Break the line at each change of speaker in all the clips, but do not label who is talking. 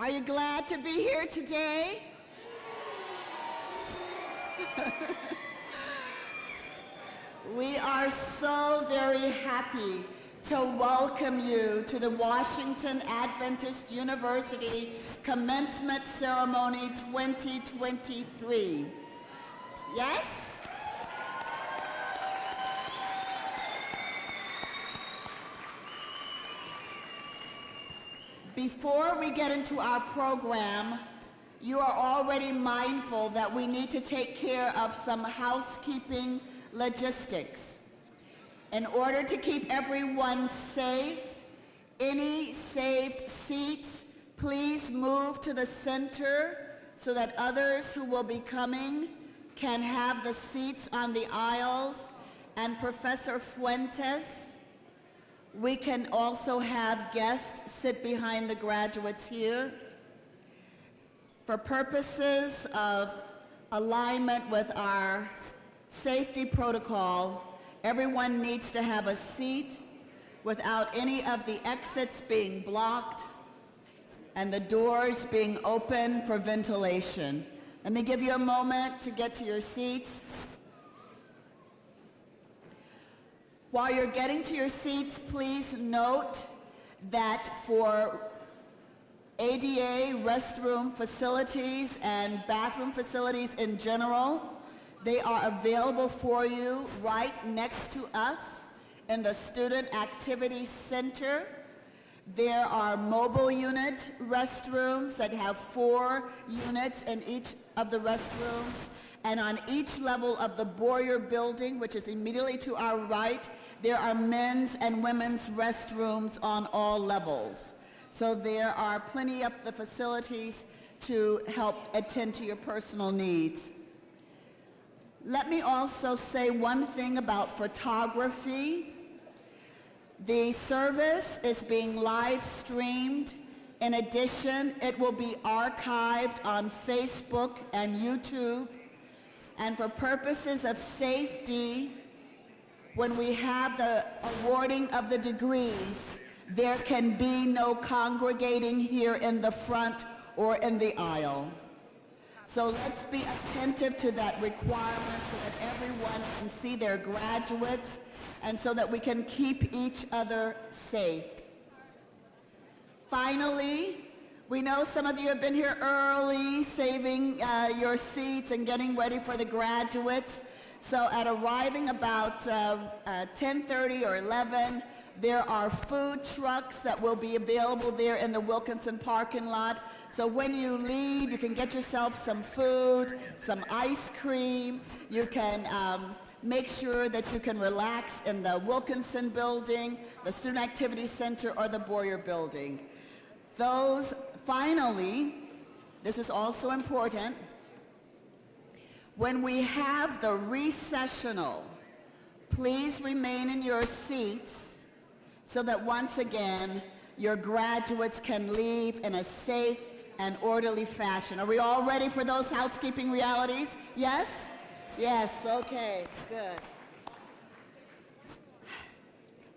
Are you glad to be here today? We are so very happy to welcome you to the Washington Adventist University Commencement Ceremony 2023. Yes? Before we get into our program, you are already mindful that we need to take care of some housekeeping logistics. In order to keep everyone safe, any saved seats, please move to the center so that others who will be coming can have the seats on the aisles. And Professor Fuentes, we can also have guests sit behind the graduates here. For purposes of alignment with our safety protocol, everyone needs to have a seat without any of the exits being blocked and the doors being open for ventilation. Let me give you a moment to get to your seats. While you're getting to your seats, please note that for ADA restroom facilities and bathroom facilities in general, they are available for you right next to us in the Student Activity Center. There are mobile unit restrooms that have 4 units in each of the restrooms. And on each level of the Boyer building, which is immediately to our right, there are men's and women's restrooms on all levels. So there are plenty of the facilities to help attend to your personal needs. Let me also say one thing about photography. The service is being live streamed. In addition, it will be archived on Facebook and YouTube. And for purposes of safety, when we have the awarding of the degrees, there can be no congregating here in the front or in the aisle. So let's be attentive to that requirement so that everyone can see their graduates and so that we can keep each other safe. Finally, we know some of you have been here early, saving your seats and getting ready for the graduates. So at arriving about 10:30 or 11, there are food trucks that will be available there in the Wilkinson parking lot. So when you leave, you can get yourself some food, some ice cream. You can make sure that you can relax in the Wilkinson building, the Student Activity Center, or the Boyer building. Finally, this is also important, when we have the recessional, please remain in your seats so that once again, your graduates can leave in a safe and orderly fashion. Are we all ready for those housekeeping realities? Yes? Yes, okay, good.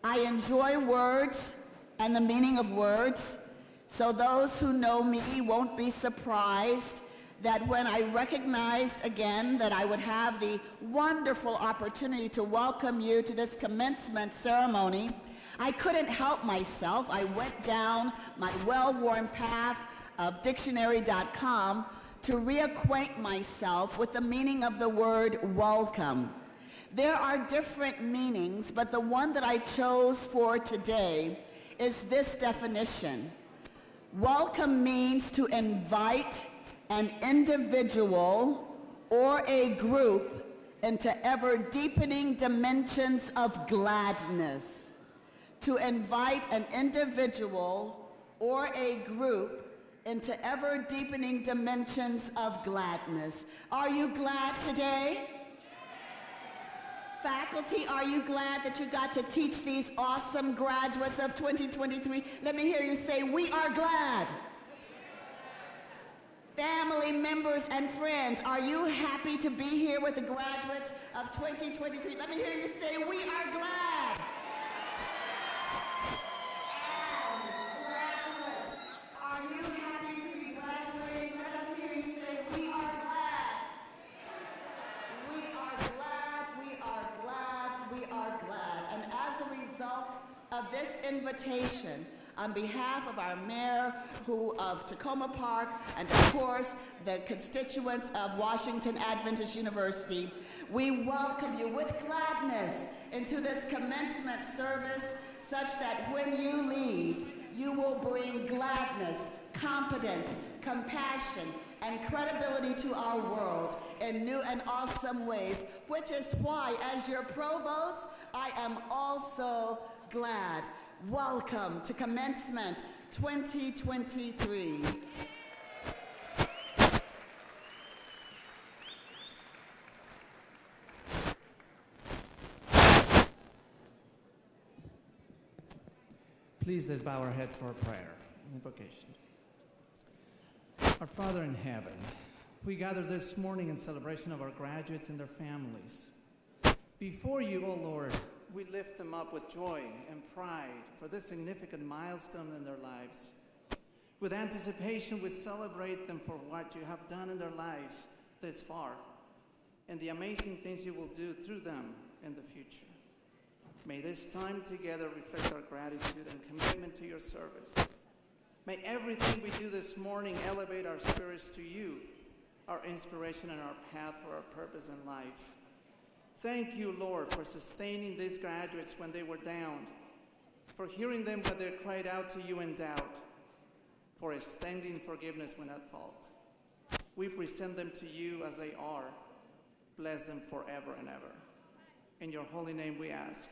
I enjoy words and the meaning of words. So those who know me won't be surprised that when I recognized again that I would have the wonderful opportunity to welcome you to this commencement ceremony, I couldn't help myself. I went down my well-worn path of dictionary.com to reacquaint myself with the meaning of the word welcome. There are different meanings, but the one that I chose for today is this definition. Welcome means to invite an individual or a group into ever-deepening dimensions of gladness. To invite an individual or a group into ever-deepening dimensions of gladness. Are you glad today? Faculty, are you glad that you got to teach these awesome graduates of 2023? Let me hear you say, we are glad. Family members and friends, are you happy to be here with the graduates of 2023? Let me hear you say, we are glad. And graduates, are you happy to be of this invitation, on behalf of our mayor of Takoma Park and of course the constituents of Washington Adventist University, we welcome you with gladness into this commencement service such that when you leave, you will bring gladness, competence, compassion, and credibility to our world in new and awesome ways, which is why, as your provost, I am also glad. Welcome to Commencement 2023.
Please let's bow our heads for a prayer, invocation. Our Father in heaven, we gather this morning in celebration of our graduates and their families. Before you, O Lord, we lift them up with joy and pride for this significant milestone in their lives. With anticipation, we celebrate them for what you have done in their lives this far and the amazing things you will do through them in the future. May this time together reflect our gratitude and commitment to your service. May everything we do this morning elevate our spirits to you, our inspiration and our path for our purpose in life. Thank you, Lord, for sustaining these graduates when they were down, for hearing them when they cried out to you in doubt, for extending forgiveness when at fault. We present them to you as they are. Bless them forever and ever. In your holy name we ask.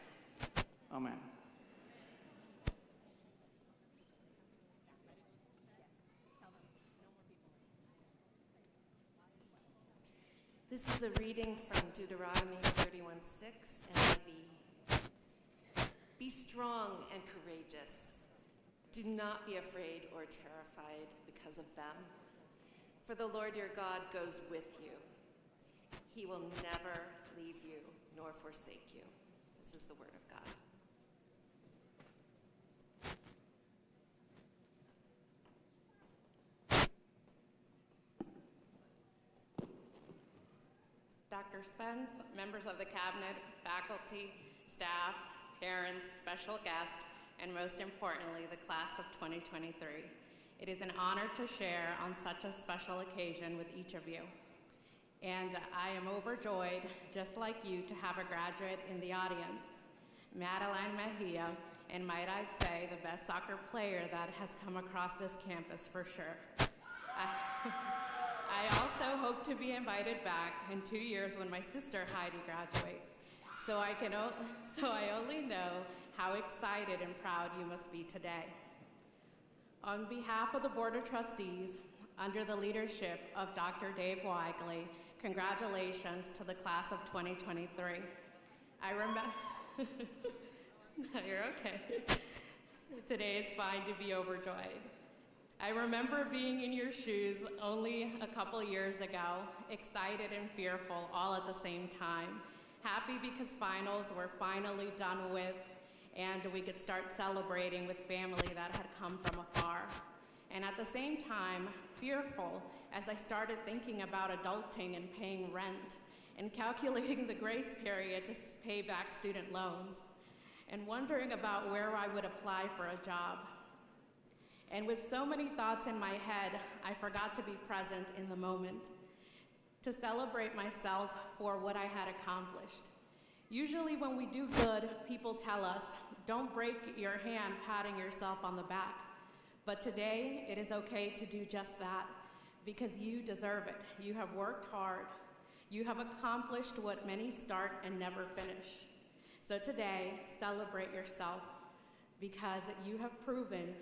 Amen.
This is a reading from Deuteronomy 31:6 NIV. Be strong and courageous. Do not be afraid or terrified because of them. For the Lord your God goes with you. He will never leave you nor forsake you. This is the word of God.
Dr. Spence, members of the cabinet, faculty, staff, parents, special guests, and most importantly, the class of 2023. It is an honor to share on such a special occasion with each of you. And I am overjoyed, just like you, to have a graduate in the audience, Madeline Mejia, and might I say, the best soccer player that has come across this campus for sure. I also hope to be invited back in 2 years when my sister Heidi graduates. So I only know how excited and proud you must be today. On behalf of the Board of Trustees, under the leadership of Dr. Dave Weigley, congratulations to the class of 2023. I remember, no, you're okay. Today is fine to be overjoyed. I remember being in your shoes only a couple years ago, excited and fearful all at the same time. Happy because finals were finally done with and we could start celebrating with family that had come from afar. And at the same time, fearful as I started thinking about adulting and paying rent and calculating the grace period to pay back student loans and wondering about where I would apply for a job. And with so many thoughts in my head, I forgot to be present in the moment, to celebrate myself for what I had accomplished. Usually when we do good, people tell us, don't break your hand patting yourself on the back. But today, it is okay to do just that, because you deserve it. You have worked hard. You have accomplished what many start and never finish. So today, celebrate yourself, because you have proven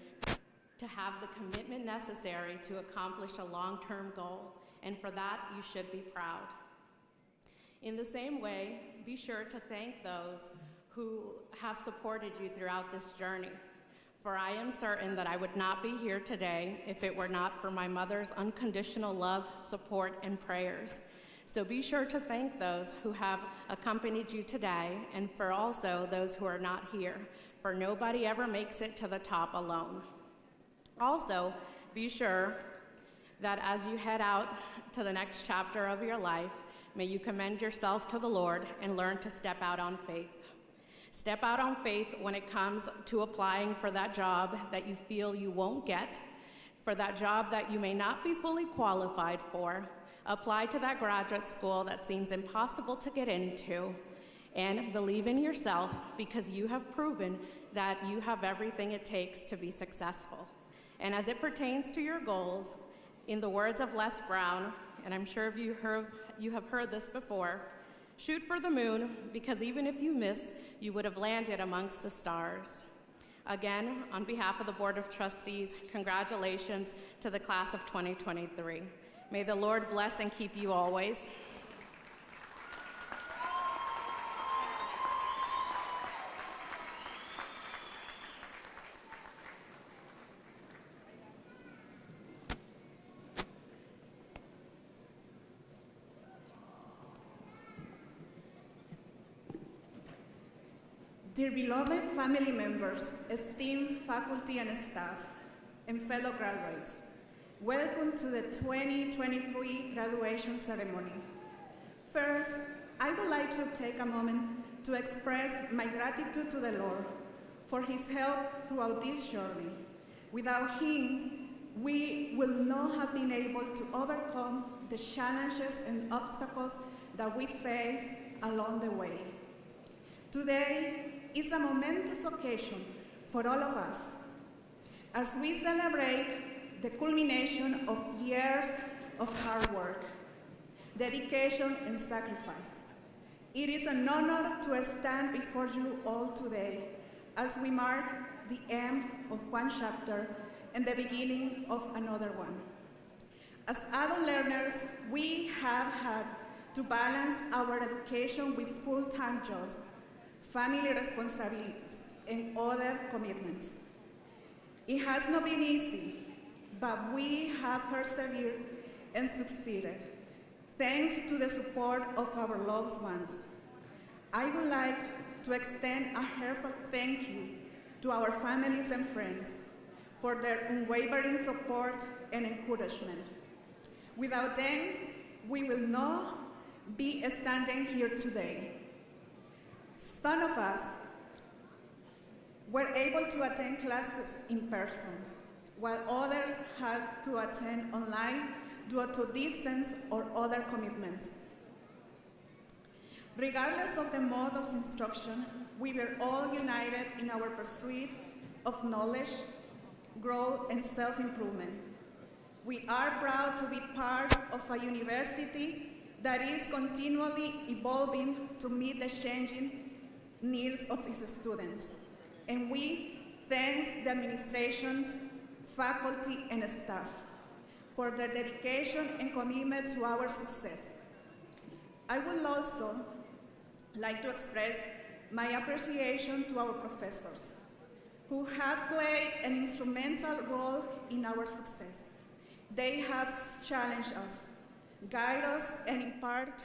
to have the commitment necessary to accomplish a long-term goal, and for that, you should be proud. In the same way, be sure to thank those who have supported you throughout this journey, for I am certain that I would not be here today if it were not for my mother's unconditional love, support, and prayers. So be sure to thank those who have accompanied you today, and for also those who are not here, for nobody ever makes it to the top alone. Also, be sure that as you head out to the next chapter of your life, may you commend yourself to the Lord and learn to step out on faith. Step out on faith when it comes to applying for that job that you feel you won't get, for that job that you may not be fully qualified for. Apply to that graduate school that seems impossible to get into, and believe in yourself because you have proven that you have everything it takes to be successful. And as it pertains to your goals, in the words of Les Brown, and I'm sure you have heard this before, shoot for the moon, because even if you miss, you would have landed amongst the stars. Again, on behalf of the Board of Trustees, congratulations to the class of 2023. May the Lord bless and keep you always.
Dear beloved family members, esteemed faculty and staff, and fellow graduates, welcome to the 2023 graduation ceremony. First, I would like to take a moment to express my gratitude to the Lord for his help throughout this journey. Without him, we will not have been able to overcome the challenges and obstacles that we face along the way. Today is a momentous occasion for all of us as we celebrate the culmination of years of hard work, dedication, and sacrifice. It is an honor to stand before you all today as we mark the end of one chapter and the beginning of another one. As adult learners, we have had to balance our education with full-time jobs, family responsibilities, and other commitments. It has not been easy, but we have persevered and succeeded, thanks to the support of our loved ones. I would like to extend a heartfelt thank you to our families and friends for their unwavering support and encouragement. Without them, we will not be standing here today. Some of us were able to attend classes in person, while others had to attend online due to distance or other commitments. Regardless of the mode of instruction, we were all united in our pursuit of knowledge, growth, and self-improvement. We are proud to be part of a university that is continually evolving to meet the changing needs of its students. And we thank the administrations, faculty, and staff for their dedication and commitment to our success. I would also like to express my appreciation to our professors, who have played an instrumental role in our success. They have challenged us, guided us, and imparted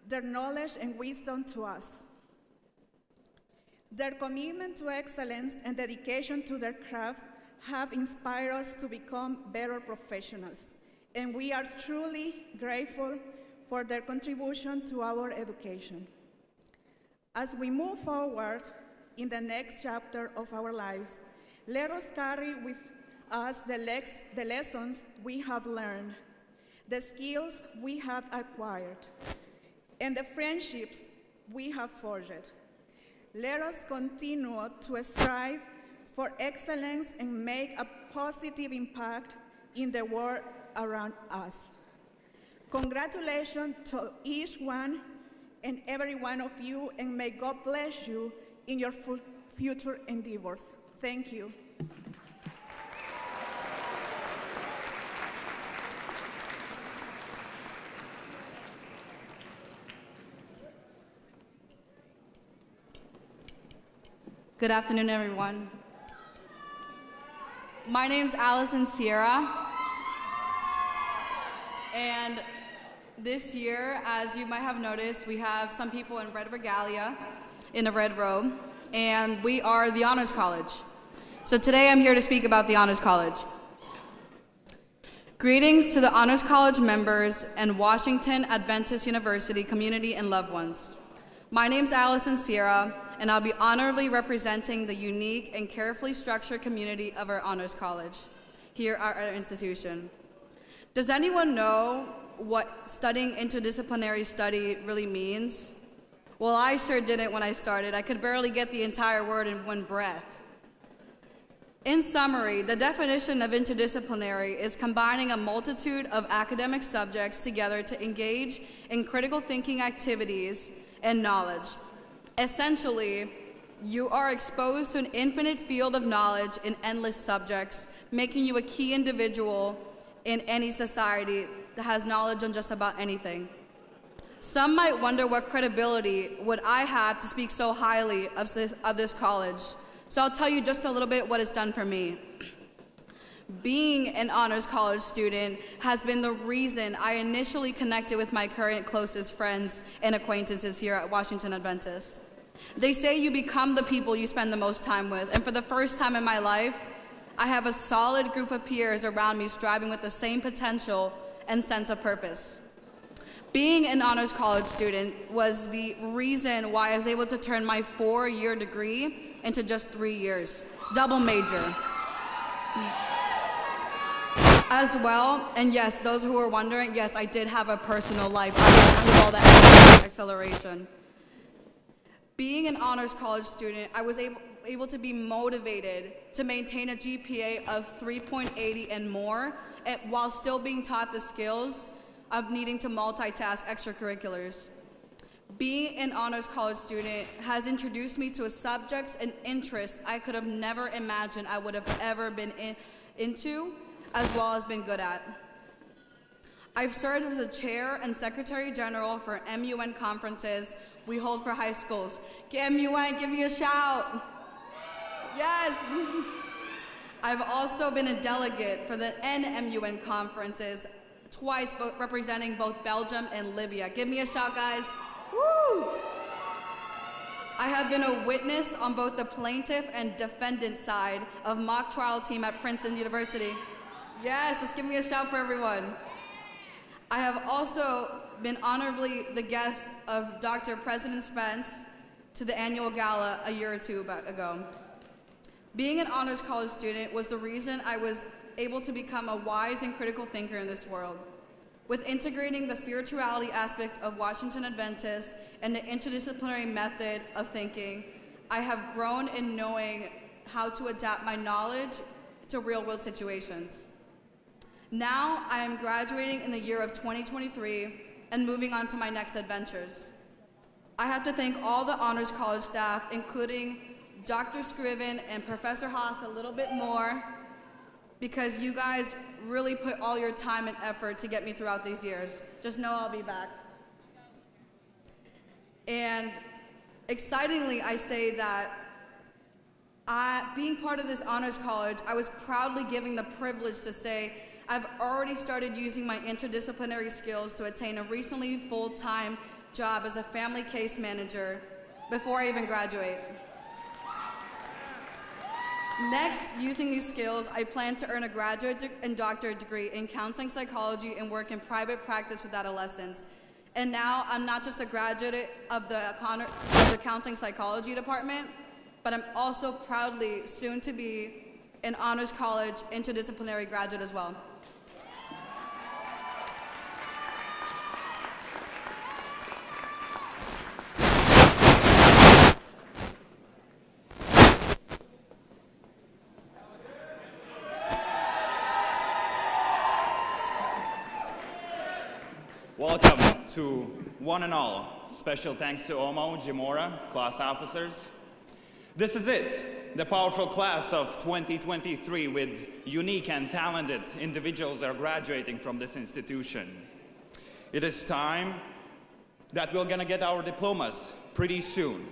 their knowledge and wisdom to us. Their commitment to excellence and dedication to their craft have inspired us to become better professionals, and we are truly grateful for their contribution to our education. As we move forward in the next chapter of our lives, let us carry with us the lessons we have learned, the skills we have acquired, and the friendships we have forged. Let us continue to strive for excellence and make a positive impact in the world around us. Congratulations to each one and every one of you, and may God bless you in your future endeavors. Thank you.
Good afternoon, everyone. My name's Allison Sierra, and this year, as you might have noticed, we have some people in red regalia, in a red robe, and we are the Honors College. So today I'm here to speak about the Honors College. Greetings to the Honors College members and Washington Adventist University community and loved ones. My name's Allison Sierra, and I'll be honorably representing the unique and carefully structured community of our Honors College here at our institution. Does anyone know what studying interdisciplinary study really means? Well, I sure didn't when I started. I could barely get the entire word in one breath. In summary, the definition of interdisciplinary is combining a multitude of academic subjects together to engage in critical thinking activities and knowledge. Essentially, you are exposed to an infinite field of knowledge in endless subjects, making you a key individual in any society that has knowledge on just about anything. Some might wonder what credibility would I have to speak so highly of this college. So I'll tell you just a little bit what it's done for me. Being an honors college student has been the reason I initially connected with my current closest friends and acquaintances here at Washington Adventist. They say you become the people you spend the most time with, and for the first time in my life, I have a solid group of peers around me striving with the same potential and sense of purpose. Being an honors college student was the reason why I was able to turn my 4-year degree into just 3 years, double major. As well, and yes, those who are wondering, yes, I did have a personal life. I didn't do all that acceleration. Being an honors college student, I was able to be motivated to maintain a GPA of 3.80 and more, while still being taught the skills of needing to multitask extracurriculars. Being an honors college student has introduced me to subjects and interests I could have never imagined I would have ever been into, as well as been good at. I've served as the chair and secretary general for MUN conferences we hold for high schools. MUN, give me a shout. Yes. I've also been a delegate for the NMUN conferences, twice representing both Belgium and Libya. Give me a shout, guys. Woo! I have been a witness on both the plaintiff and defendant side of mock trial team at Princeton University. Yes, let's give me a shout for everyone. I have also been honorably the guest of Dr. President Spence to the annual gala a year or two ago. Being an honors college student was the reason I was able to become a wise and critical thinker in this world. With integrating the spirituality aspect of Washington Adventist and the interdisciplinary method of thinking, I have grown in knowing how to adapt my knowledge to real-world situations. Now, I am graduating in the year of 2023 and moving on to my next adventures. I have to thank all the honors college staff, including Dr. Scriven and Professor Haas a little bit more, because you guys really put all your time and effort to get me throughout these years. Just know I'll be back. And excitingly, I say that being part of this honors college, I was proudly given the privilege to say I've already started using my interdisciplinary skills to attain a recently full-time job as a family case manager before I even graduate. Next, using these skills, I plan to earn a graduate and doctorate degree in counseling psychology and work in private practice with adolescents. And now, I'm not just a graduate of the counseling psychology department, but I'm also proudly soon to be an honors college interdisciplinary graduate as well.
Welcome to one and all. Special thanks to Omo, Jimora, class officers. This is it, the powerful class of 2023 with unique and talented individuals that are graduating from this institution. It is time that we're gonna get our diplomas pretty soon.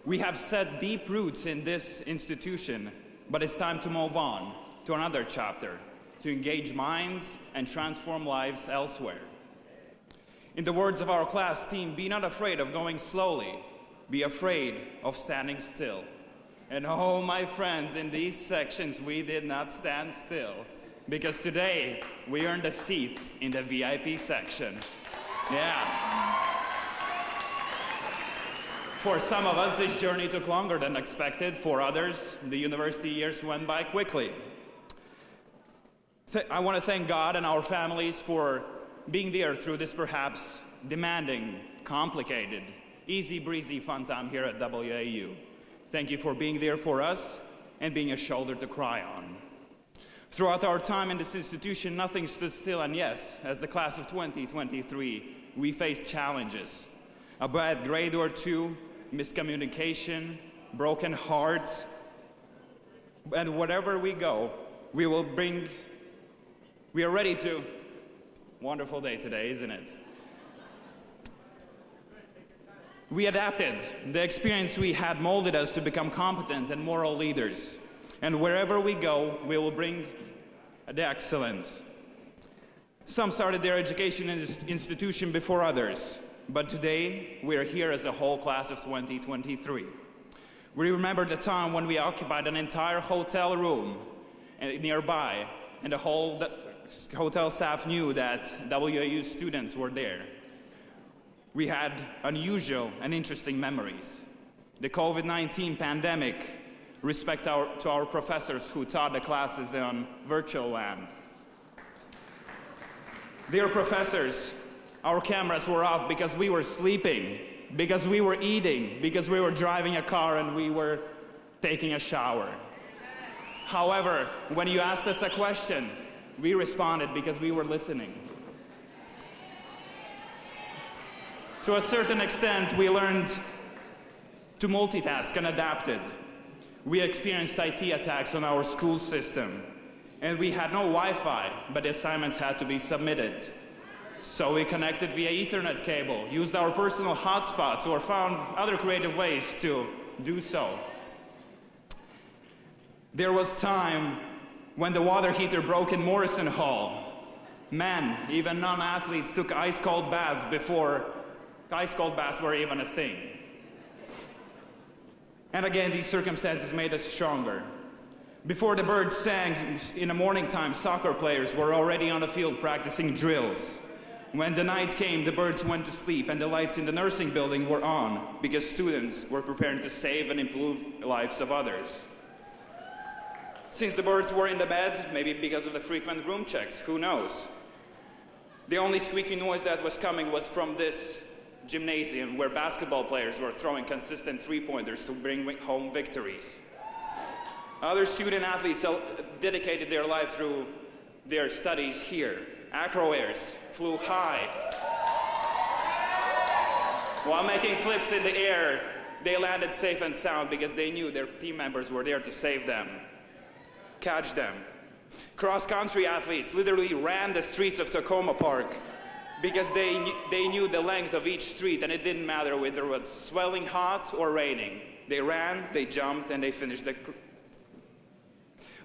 We have set deep roots in this institution, but it's time to move on to another chapter, to engage minds and transform lives elsewhere. In the words of our class team, be not afraid of going slowly, be afraid of standing still. And oh, my friends, in these sections, we did not stand still, because today we earned a seat in the VIP section. Yeah. For some of us, this journey took longer than expected. For others, the university years went by quickly. I want to thank God and our families for being there through this perhaps demanding, complicated, easy breezy fun time here at WAU. Thank you for being there for us and being a shoulder to cry on. Throughout our time in this institution, nothing stood still, and yes, as the class of 2023, we faced challenges. A bad grade or two, miscommunication, broken hearts, and wherever we go, we are ready to. Wonderful day today, isn't it? We adapted. The experience we had molded us to become competent and moral leaders. And wherever we go, we will bring the excellence. Some started their education in this institution before others, but today we are here as a whole class of 2023. We remember the time when we occupied an entire hotel room nearby, and the whole hotel staff knew that WAU students were there. We had unusual and interesting memories. The COVID-19 pandemic, respect to our professors who taught the classes on virtual land. Dear professors, our cameras were off because we were sleeping, because we were eating, because we were driving a car and we were taking a shower. However, when you asked us a question, we responded because we were listening. To a certain extent, we learned to multitask and adapted. We experienced IT attacks on our school system, and we had no Wi-Fi, but assignments had to be submitted. So we connected via Ethernet cable, used our personal hotspots, or found other creative ways to do so. There was time when the water heater broke in Morrison Hall. Men, even non-athletes, took ice-cold baths before ice-cold baths were even a thing. And again, these circumstances made us stronger. Before the birds sang in the morning time, soccer players were already on the field practicing drills. When the night came, the birds went to sleep and the lights in the nursing building were on because students were preparing to save and improve the lives of others. Since the birds were in the bed, maybe because of the frequent room checks, who knows? The only squeaky noise that was coming was from this gymnasium where basketball players were throwing consistent three-pointers to bring home victories. Other student athletes dedicated their life through their studies here. Acroairs flew high. While making flips in the air, they landed safe and sound because they knew their team members were there to save them, catch them. Cross-country athletes literally ran the streets of Takoma Park because they knew the length of each street, and it didn't matter whether it was swelling hot or raining. They ran, they jumped, and they finished the...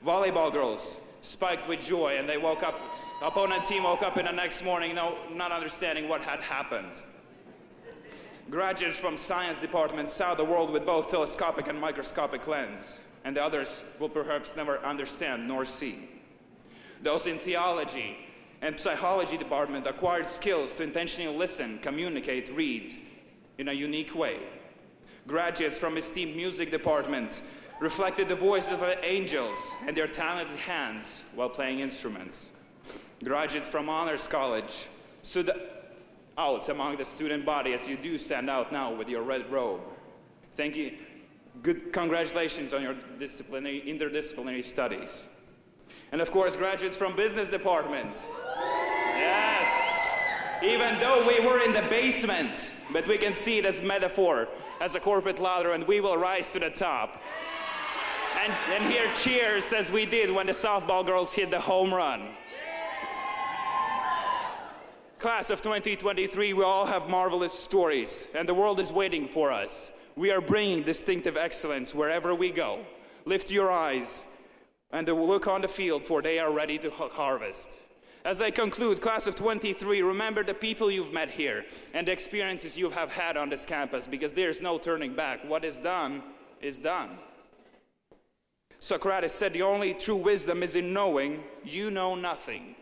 Volleyball girls spiked with joy, and they woke up, opponent team woke up in the next morning not understanding what had happened. Graduates from science departments saw the world with both telescopic and microscopic lens, and the others will perhaps never understand nor see. Those in theology and psychology department acquired skills to intentionally listen, communicate, read in a unique way. Graduates from esteemed music department reflected the voices of angels and their talented hands while playing instruments. Graduates from honors college stood out among the student body as you do stand out now with your red robe. Thank you. Good congratulations on your interdisciplinary studies. And of course, graduates from business department. Yes. Even though we were in the basement, but we can see it as metaphor, as a corporate ladder, and we will rise to the top. And here cheers as we did when the softball girls hit the home run. Class of 2023, we all have marvelous stories, and the world is waiting for us. We are bringing distinctive excellence wherever we go. Lift your eyes and look on the field, for they are ready to harvest. As I conclude, class of 23, remember the people you've met here and the experiences you have had on this campus, because there's no turning back. What is done is done. Socrates said the only true wisdom is in knowing you know nothing.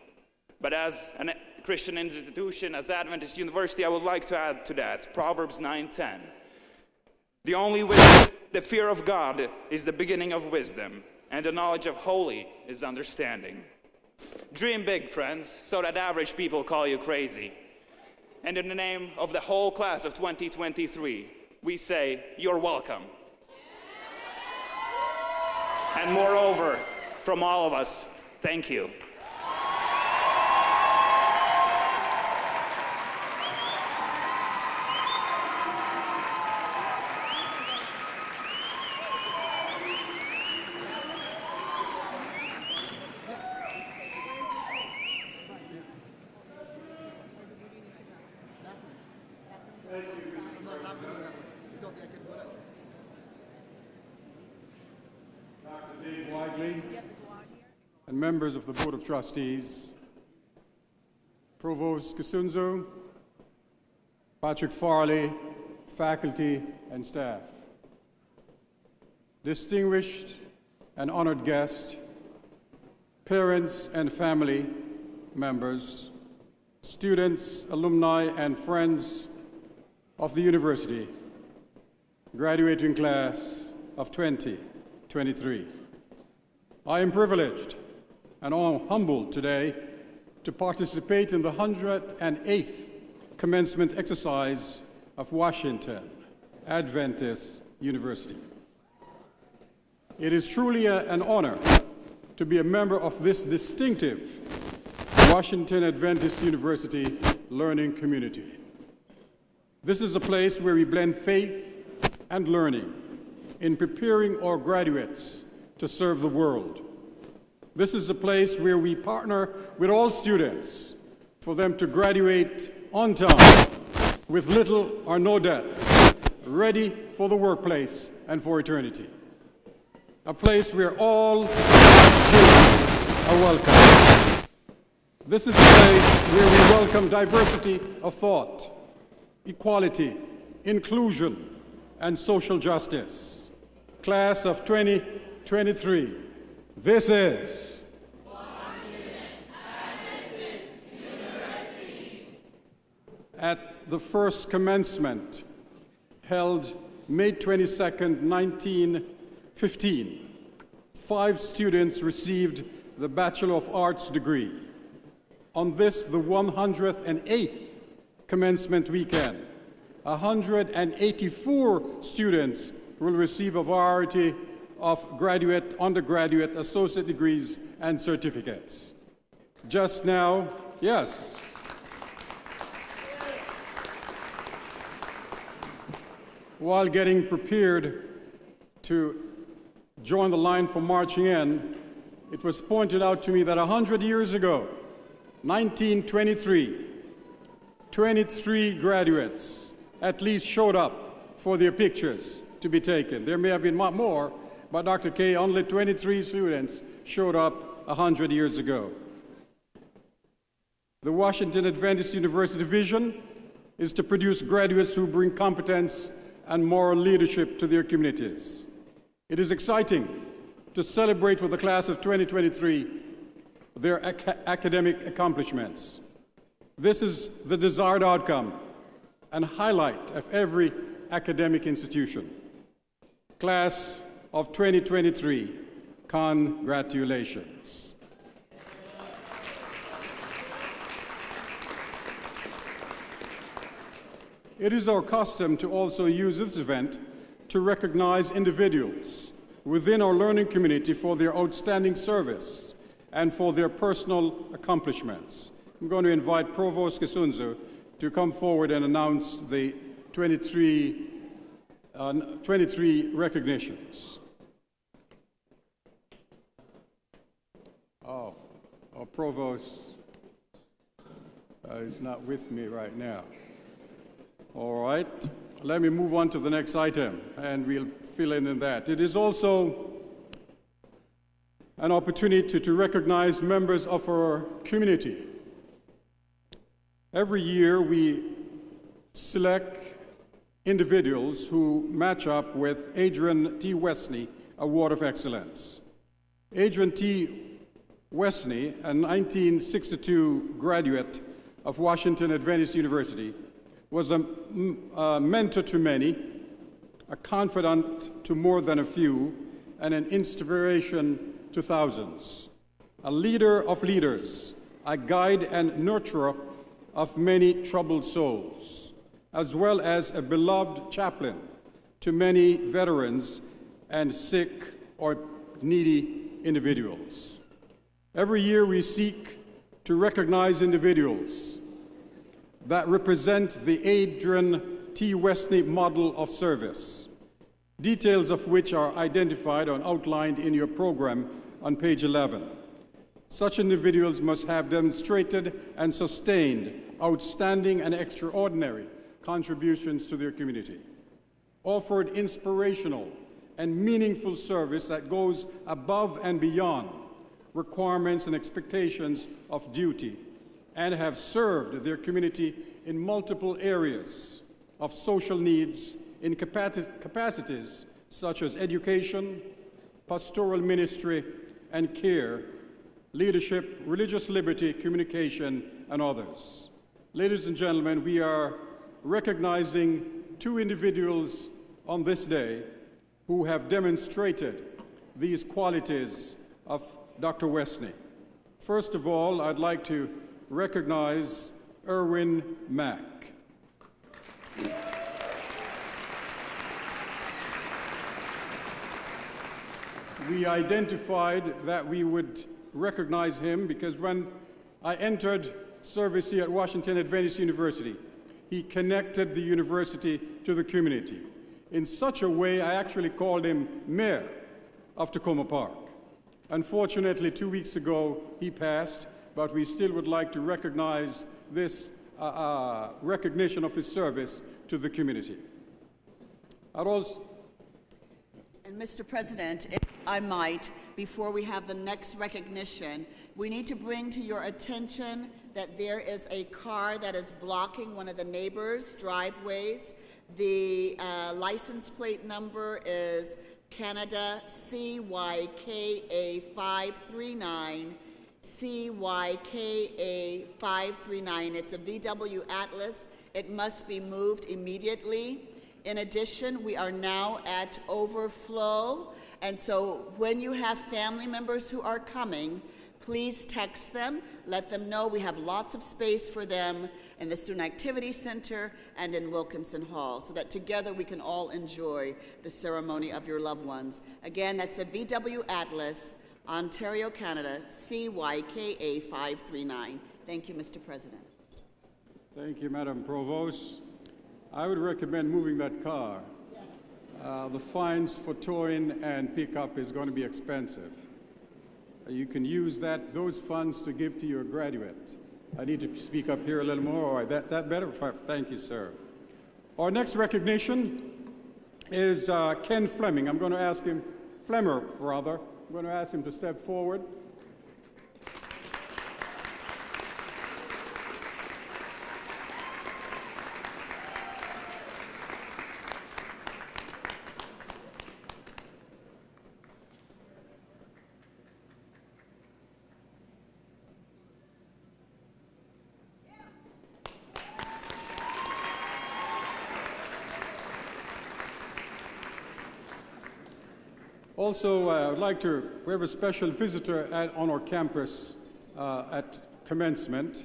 But as a Christian institution, as Adventist University, I would like to add to that Proverbs 9:10. The only wisdom, the fear of God, is the beginning of wisdom, and the knowledge of holy is understanding. Dream big, friends, so that average people call you crazy. And in the name of the whole class of 2023, we say, you're welcome. And moreover, from all of us, thank you.
And members of the Board of Trustees, Provost Kisunzu, Patrick Farley, faculty and staff, distinguished and honored guests, parents and family members, students, alumni, and friends of the university, graduating class of 2023. I am privileged and humbled today to participate in the 108th commencement exercise of Washington Adventist University. It is truly an honor to be a member of this distinctive Washington Adventist University learning community. This is a place where we blend faith and learning in preparing our graduates to serve the world. This is a place where we partner with all students for them to graduate on time with little or no debt, ready for the workplace and for eternity. A place where all students are welcome. This is a place where we welcome diversity of thought, equality, inclusion, and social justice. Class of 2023. This is
Washington Adventist University.
At the first commencement, held May 22nd, 1915, 5 students received the Bachelor of Arts degree. On this, the 108th commencement weekend, 184 students will receive a variety of graduate, undergraduate, associate degrees, and certificates. Just now, yes. While getting prepared to join the line for marching in, it was pointed out to me that 100 years ago, 1923, 23 graduates at least showed up for their pictures to be taken. There may have been more, but Dr. K, only 23 students showed up 100 years ago. The Washington Adventist University vision is to produce graduates who bring competence and moral leadership to their communities. It is exciting to celebrate with the class of 2023 their academic accomplishments. This is the desired outcome and highlight of every academic institution. Class of 2023, congratulations. It is our custom to also use this event to recognize individuals within our learning community for their outstanding service and for their personal accomplishments. I'm going to invite Provost Kisunzu to come forward and announce the 23 recognitions. Our Provost is not with me right now. All right, let me move on to the next item, and we'll fill in that. It is also an opportunity to recognize members of our community. Every year, we select individuals who match up with Adrian T. Wesley Award of Excellence. Adrian T. Wesley, a 1962 graduate of Washington Adventist University, was a mentor to many, a confidant to more than a few, and an inspiration to thousands. A leader of leaders, a guide and nurturer of many troubled souls, as well as a beloved chaplain to many veterans and sick or needy individuals. Every year we seek to recognize individuals that represent the Adrian T. Westney model of service, details of which are identified and outlined in your program on page 11. Such individuals must have demonstrated and sustained outstanding and extraordinary contributions to their community, offered inspirational and meaningful service that goes above and beyond requirements and expectations of duty, and have served their community in multiple areas of social needs in capacities such as education, pastoral ministry and care, leadership, religious liberty, communication, and others. Ladies and gentlemen, we are recognizing two individuals on this day who have demonstrated these qualities of Dr. Westney. First of all, I'd like to recognize Erwin Mack. We identified that we would recognize him because when I entered service here at Washington Adventist University, he connected the university to the community. In such a way, I actually called him mayor of Takoma Park. Unfortunately, 2 weeks ago, he passed, but we still would like to recognize this recognition of his service to the community. I'd also...
And Mr. President, if I might, before we have the next recognition, we need to bring to your attention that there is a car that is blocking one of the neighbors' driveways. The license plate number is Canada CYKA 539, CYKA 539. It's a VW Atlas. It must be moved immediately. In addition, we are now at overflow, and so when you have family members who are coming, please text them, let them know we have lots of space for them in the Student Activity Center and in Wilkinson Hall, so that together we can all enjoy the ceremony of your loved ones. Again, that's a VW Atlas, Ontario, Canada, CYKA 539. Thank you, Mr. President.
Thank you, Madam Provost. I would recommend moving that car.
Yes.
The fines for towing and pickup is going to be expensive. You can use those funds to give to your graduate. I need to speak up here a little more. All right, that better? Thank you, sir. Our next recognition is Ken Fleming. I'm going to ask him, Flemmer, rather. I'm going to ask him to step forward. Also, I would like to, we have a special visitor on our campus at commencement,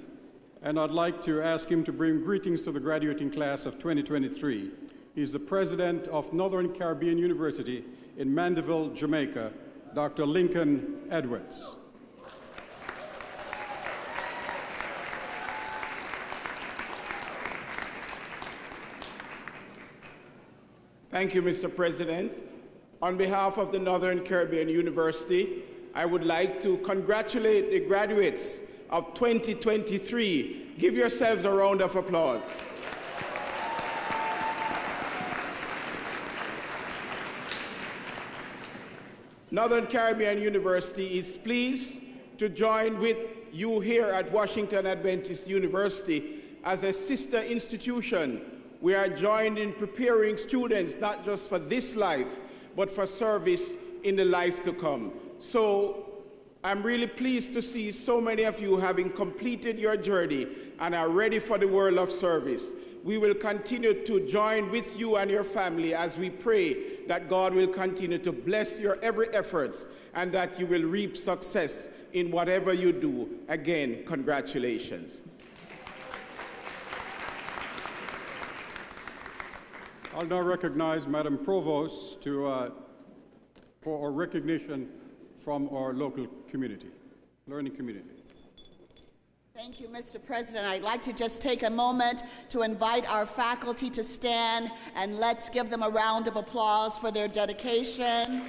and I'd like to ask him to bring greetings to the graduating class of 2023. He's the president of Northern Caribbean University in Mandeville, Jamaica, Dr. Lincoln Edwards.
Thank you, Mr. President. On behalf of the Northern Caribbean University, I would like to congratulate the graduates of 2023. Give yourselves a round of applause. Northern Caribbean University is pleased to join with you here at Washington Adventist University as a sister institution. We are joined in preparing students not just for this life, but for service in the life to come. So I'm really pleased to see so many of you having completed your journey and are ready for the world of service. we will continue to join with you and your family as we pray that God will continue to bless your every efforts and that you will reap success in whatever you do. Again, congratulations.
I'll now recognize Madam Provost for our recognition from our local community, learning community.
Thank you, Mr. President. I'd like to just take a moment to invite our faculty to stand, and let's give them a round of applause for their dedication.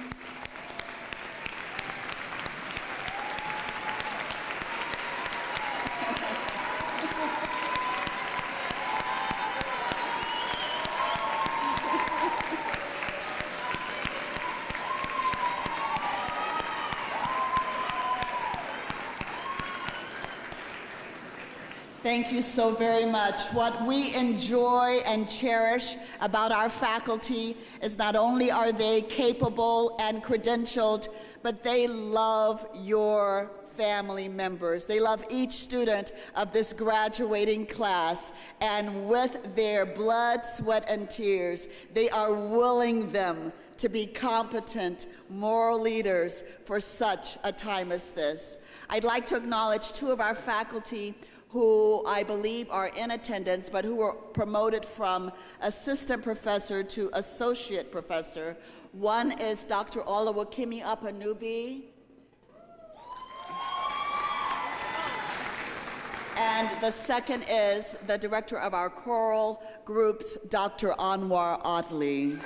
Thank you so very much. What we enjoy and cherish about our faculty is not only are they capable and credentialed, but they love your family members. They love each student of this graduating class, and with their blood, sweat, and tears, they are willing them to be competent, moral leaders for such a time as this. I'd like to acknowledge two of our faculty who I believe are in attendance, but who were promoted from assistant professor to associate professor. One is Dr. Olawokemi Apanubi, and the second is the director of our choral groups, Dr. Anwar Adli.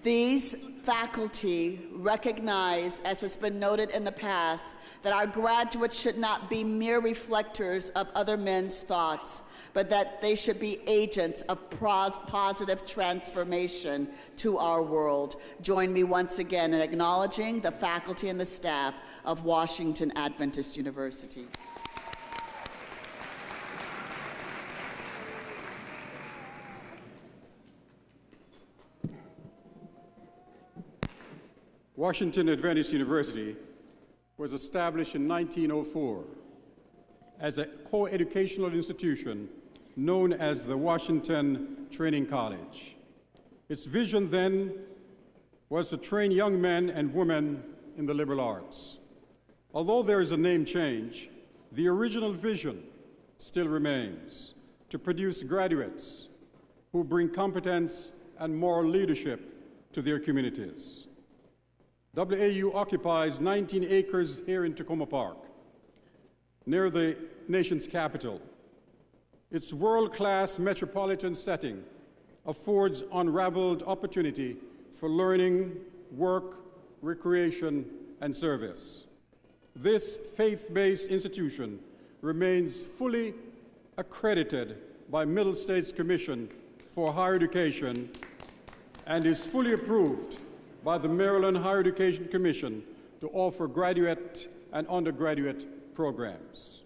These faculty recognize, as has been noted in the past, that our graduates should not be mere reflectors of other men's thoughts, but that they should be agents of positive transformation to our world. Join me once again in acknowledging the faculty and the staff of Washington Adventist University.
Washington Adventist University was established in 1904 as a co-educational institution known as the Washington Training College. Its vision then was to train young men and women in the liberal arts. Although there is a name change, the original vision still remains: to produce graduates who bring competence and moral leadership to their communities. WAU occupies 19 acres here in Takoma Park, near the nation's capital. Its world-class metropolitan setting affords unrivaled opportunity for learning, work, recreation, and service. This faith-based institution remains fully accredited by Middle States Commission for Higher Education and is fully approved by the Maryland Higher Education Commission to offer graduate and undergraduate programs.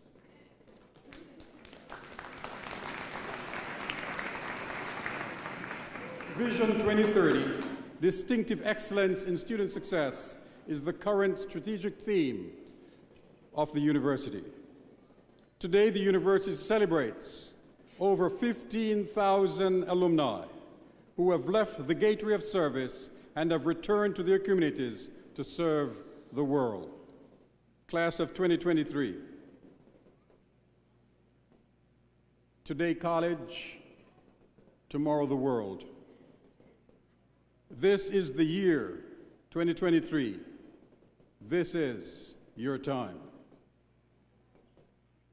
Vision 2030, distinctive excellence in student success, is the current strategic theme of the university. Today, the university celebrates over 15,000 alumni who have left the gateway of service and have returned to their communities to serve the world. Class of 2023. Today, college, tomorrow, the world. This is the year 2023. This is your time.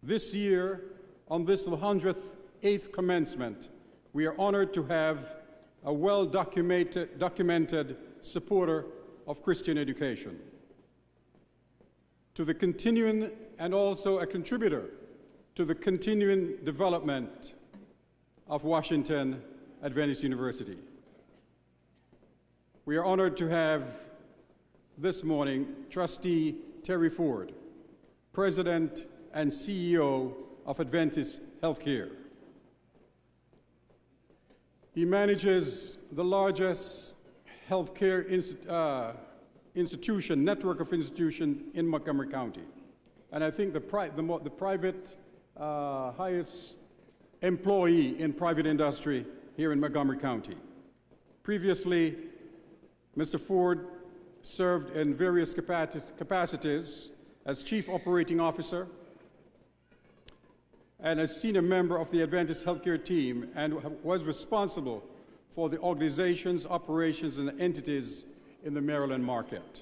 This year, on this 108th commencement, we are honored to have a well-documented supporter of Christian education, to the continuing and also a contributor to the continuing development of Washington Adventist University. We are honored to have this morning Trustee Terry Forde, President and CEO of Adventist Healthcare. He manages the largest healthcare institution, network of institutions in Montgomery County. and I think the private highest employee in private industry here in Montgomery County. Previously, Mr. Forde served in various capacities as Chief Operating Officer and as senior member of the Adventist Healthcare team, and was responsible for the organizations, operations, and entities in the Maryland market.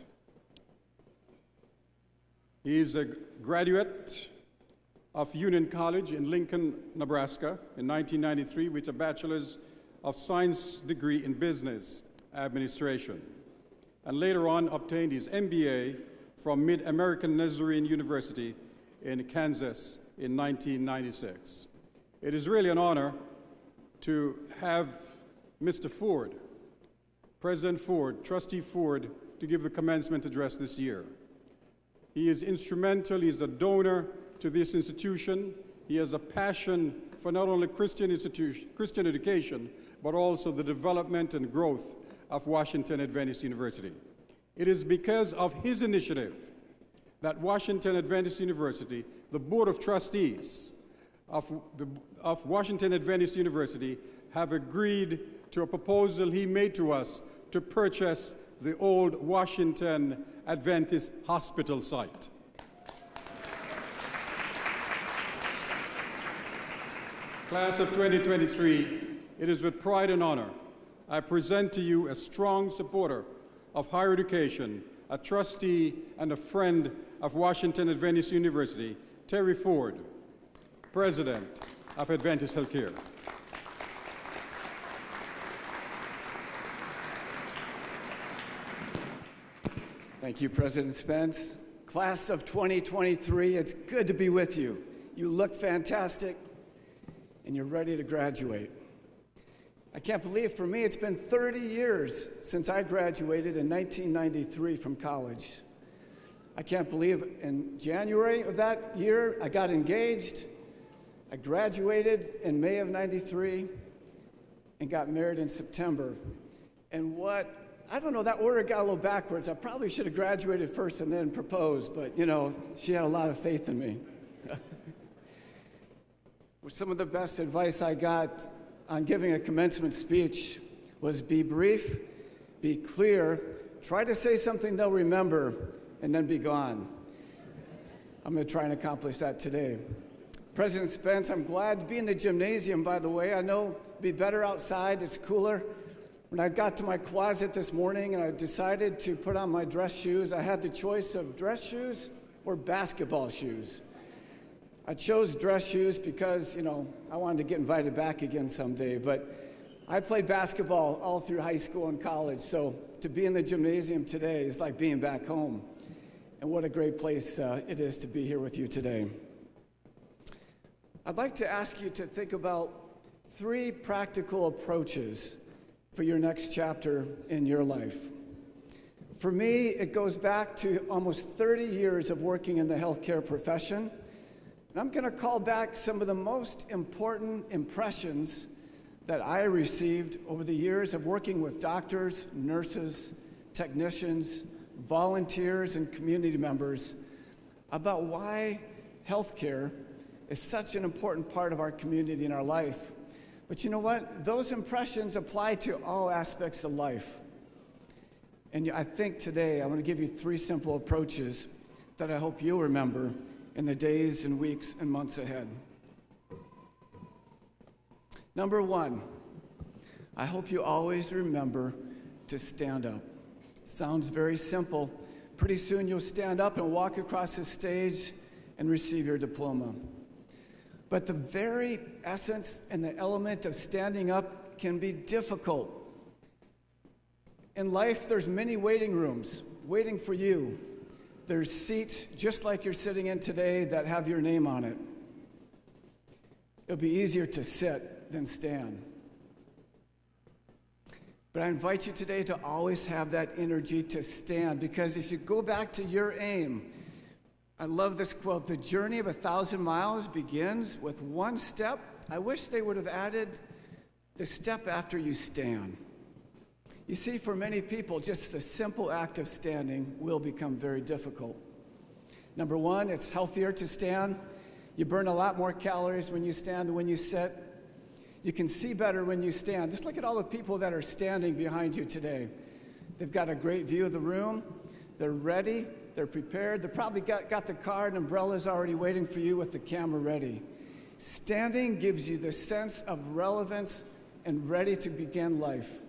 He is a graduate of Union College in Lincoln, Nebraska in 1993 with a Bachelor's of Science degree in Business Administration, and later on obtained his MBA from Mid-American Nazarene University in Kansas in 1996. It is really an honor to have Mr. Forde, President Forde, Trustee Forde, to give the commencement address this year. He is instrumental, he is a donor to this institution. He has a passion for not only Christian education, but also the development and growth of Washington Adventist University. It is because of his initiative that Washington Adventist University, the Board of Trustees of Washington Adventist University, have agreed to a proposal he made to us to purchase the old Washington Adventist Hospital site. Class of 2023, it is with pride and honor I present to you a strong supporter of higher education, a trustee and a friend of Washington Adventist University, Terry Forde, President of Adventist Healthcare.
Thank you, President Spence. Class of 2023, it's good to be with you. You look fantastic, and you're ready to graduate. I can't believe, for me, it's been 30 years since I graduated in 1993 from college. I can't believe in January of that year, I got engaged. I graduated in May of '93 and got married in September. And I don't know, that order got a little backwards. I probably should have graduated first and then proposed, but you know, she had a lot of faith in me. Some of the best advice I got on giving a commencement speech was be brief, be clear, try to say something they'll remember, and then be gone. I'm going to try and accomplish that today. President Spence, I'm glad to be in the gymnasium, by the way. I know it'd be better outside, it's cooler. When I got to my closet this morning and I decided to put on my dress shoes, I had the choice of dress shoes or basketball shoes. I chose dress shoes because, you know, I wanted to get invited back again someday, but I played basketball all through high school and college, so to be in the gymnasium today is like being back home. And what a great place it is to be here with you today. I'd like to ask you to think about 3 practical approaches for your next chapter in your life. For me, it goes back to almost 30 years of working in the healthcare profession. And I'm going to call back some of the most important impressions that I received over the years of working with doctors, nurses, technicians, volunteers, and community members about why healthcare is such an important part of our community and our life. But you know what? Those impressions apply to all aspects of life. And I think today I'm going to give you 3 simple approaches that I hope you'll remember in the days and weeks and months ahead. Number 1, I hope you always remember to stand up. Sounds very simple. Pretty soon you'll stand up and walk across the stage and receive your diploma. But the very essence and the element of standing up can be difficult. In life, there's many waiting rooms waiting for you. There's seats just like you're sitting in today that have your name on it. It'll be easier to sit than stand. But I invite you today to always have that energy to stand, because if you go back to your aim, I love this quote, the journey of 1,000 miles begins with 1 step. I wish they would have added the step after you stand. You see, for many people, just the simple act of standing will become very difficult. Number one, it's healthier to stand. You burn a lot more calories when you stand than when you sit. You can see better when you stand. Just look at all the people that are standing behind you today. They've got a great view of the room. They're ready. They're prepared. They probably got the car and umbrellas already waiting for you with the camera ready. Standing gives you the sense of relevance and ready to begin life.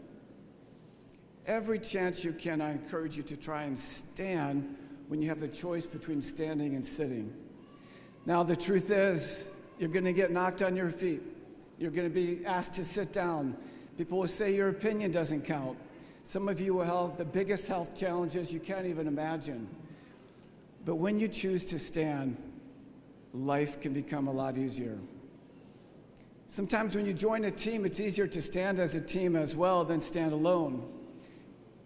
Every chance you can, I encourage you to try and stand when you have the choice between standing and sitting. Now, the truth is, you're going to get knocked on your feet. You're going to be asked to sit down. People will say your opinion doesn't count. Some of you will have the biggest health challenges you can't even imagine. But when you choose to stand, life can become a lot easier. Sometimes when you join a team, it's easier to stand as a team as well than stand alone.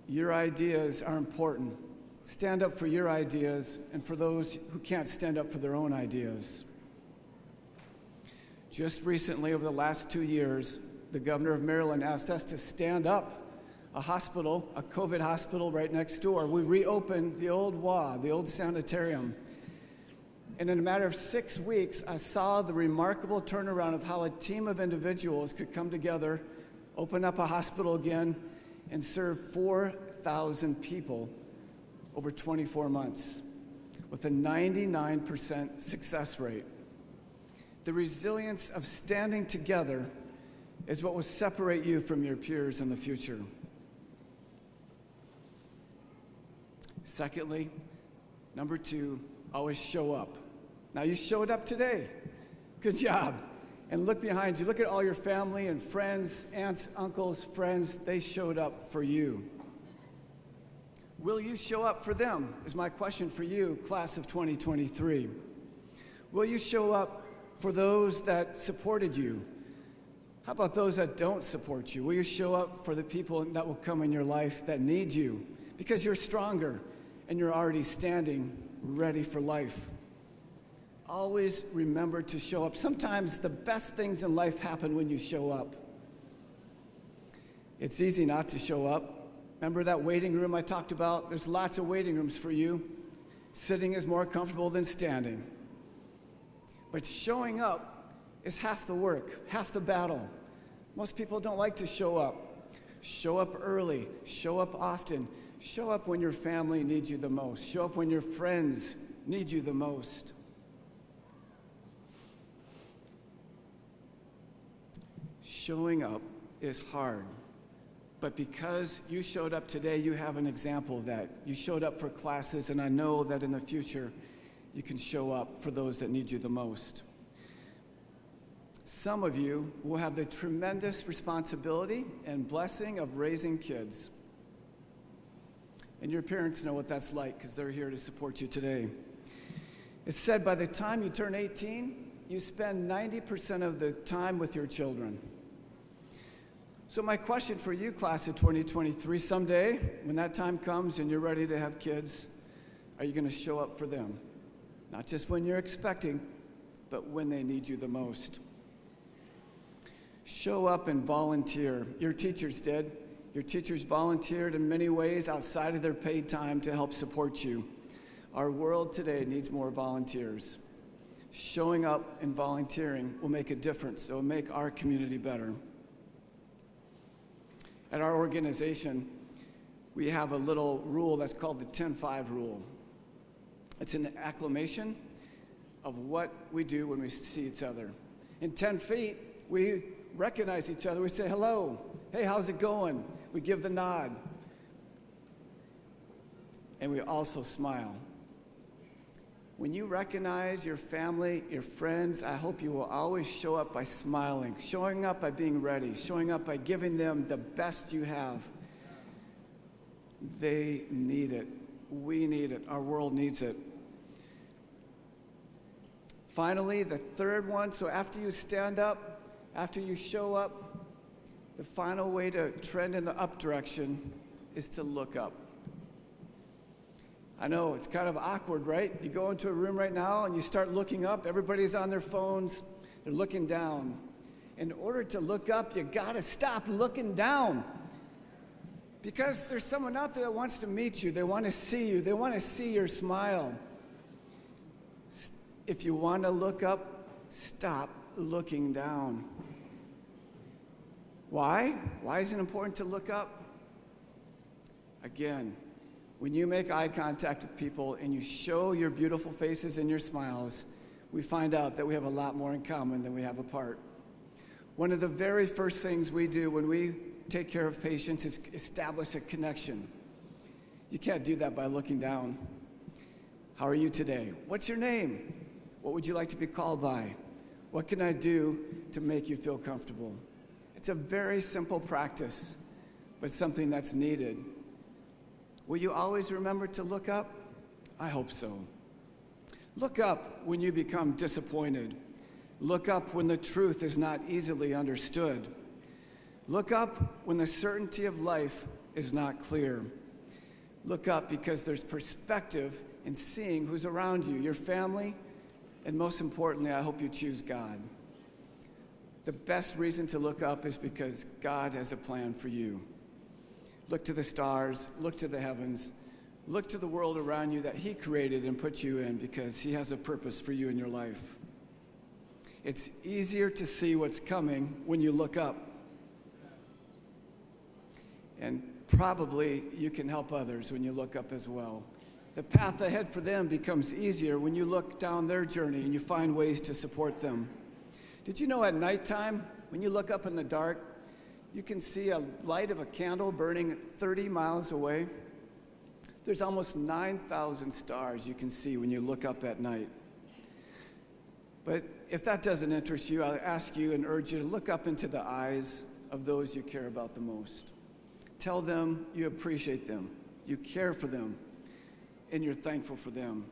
Your ideas are important. Stand up for your ideas and for those who can't stand up for their own ideas. Just recently, over the last 2 years, the governor of Maryland asked us to stand up a hospital, a COVID hospital right next door. We reopened the old WAU, the old sanitarium. And in a matter of 6 weeks, I saw the remarkable turnaround of how a team of individuals could come together, open up a hospital again, and serve 4,000 people over 24 months with a 99% success rate. The resilience of standing together is what will separate you from your peers in the future. Secondly, number two, always show up. Now, you showed up today. Good job. And look behind you. Look at all your family and friends, aunts, uncles, friends. They showed up for you. Will you show up for them, is my question for you, class of 2023. Will you show up for those that supported you? How about those that don't support you? Will you show up for the people that will come in your life that need you? Because you're stronger and you're already standing ready for life. Always remember to show up. Sometimes the best things in life happen when you show up. It's easy not to show up. Remember that waiting room I talked about? There's lots of waiting rooms for you. Sitting is more comfortable than standing. But showing up is half the work, half the battle. Most people don't like to show up. Show up early, show up often, show up when your family needs you the most, show up when your friends need you the most. Showing up is hard, but because you showed up today, you have an example of that. You showed up for classes, and I know that in the future, you can show up for those that need you the most. Some of you will have the tremendous responsibility and blessing of raising kids. And your parents know what that's like because they're here to support you today. It's said by the time you turn 18, you spend 90% of the time with your children. So my question for you, class of 2023, someday when that time comes and you're ready to have kids, are you going to show up for them? Not just when you're expecting, but when they need you the most. Show up and volunteer. Your teachers did. Your teachers volunteered in many ways outside of their paid time to help support you. Our world today needs more volunteers. Showing up and volunteering will make a difference. It will make our community better. At our organization, we have a little rule that's called the 10-5 rule. It's an acclamation of what we do when we see each other. In 10 feet, we recognize each other. We say, hello. Hey, how's it going? We give the nod. And we also smile. When you recognize your family, your friends, I hope you will always show up by smiling, showing up by being ready, showing up by giving them the best you have. They need it. We need it. Our world needs it. Finally, the third one, so after you stand up, after you show up, the final way to trend in the up direction is to look up. I know, it's kind of awkward, right? You go into a room right now and you start looking up, everybody's on their phones, they're looking down. In order to look up, you gotta stop looking down. Because there's someone out there that wants to meet you, they wanna see you, they wanna see your smile. If you want to look up, stop looking down. Why? Why is it important to look up? Again, when you make eye contact with people and you show your beautiful faces and your smiles, we find out that we have a lot more in common than we have apart. One of the very first things we do when we take care of patients is establish a connection. You can't do that by looking down. How are you today? What's your name? What would you like to be called by? What can I do to make you feel comfortable? It's a very simple practice, but something that's needed. Will you always remember to look up? I hope so. Look up when you become disappointed. Look up when the truth is not easily understood. Look up when the certainty of life is not clear. Look up because there's perspective in seeing who's around you, your family, and most importantly, I hope you choose God. The best reason to look up is because God has a plan for you. Look to the stars, look to the heavens, look to the world around you that He created and put you in because He has a purpose for you in your life. It's easier to see what's coming when you look up. And probably you can help others when you look up as well. The path ahead for them becomes easier when you look down their journey and you find ways to support them. Did you know at nighttime, when you look up in the dark, you can see a light of a candle burning 30 miles away? There's almost 9,000 stars you can see when you look up at night. But if that doesn't interest you, I'll ask you and urge you to look up into the eyes of those you care about the most. Tell them you appreciate them, you care for them, and you're thankful for them.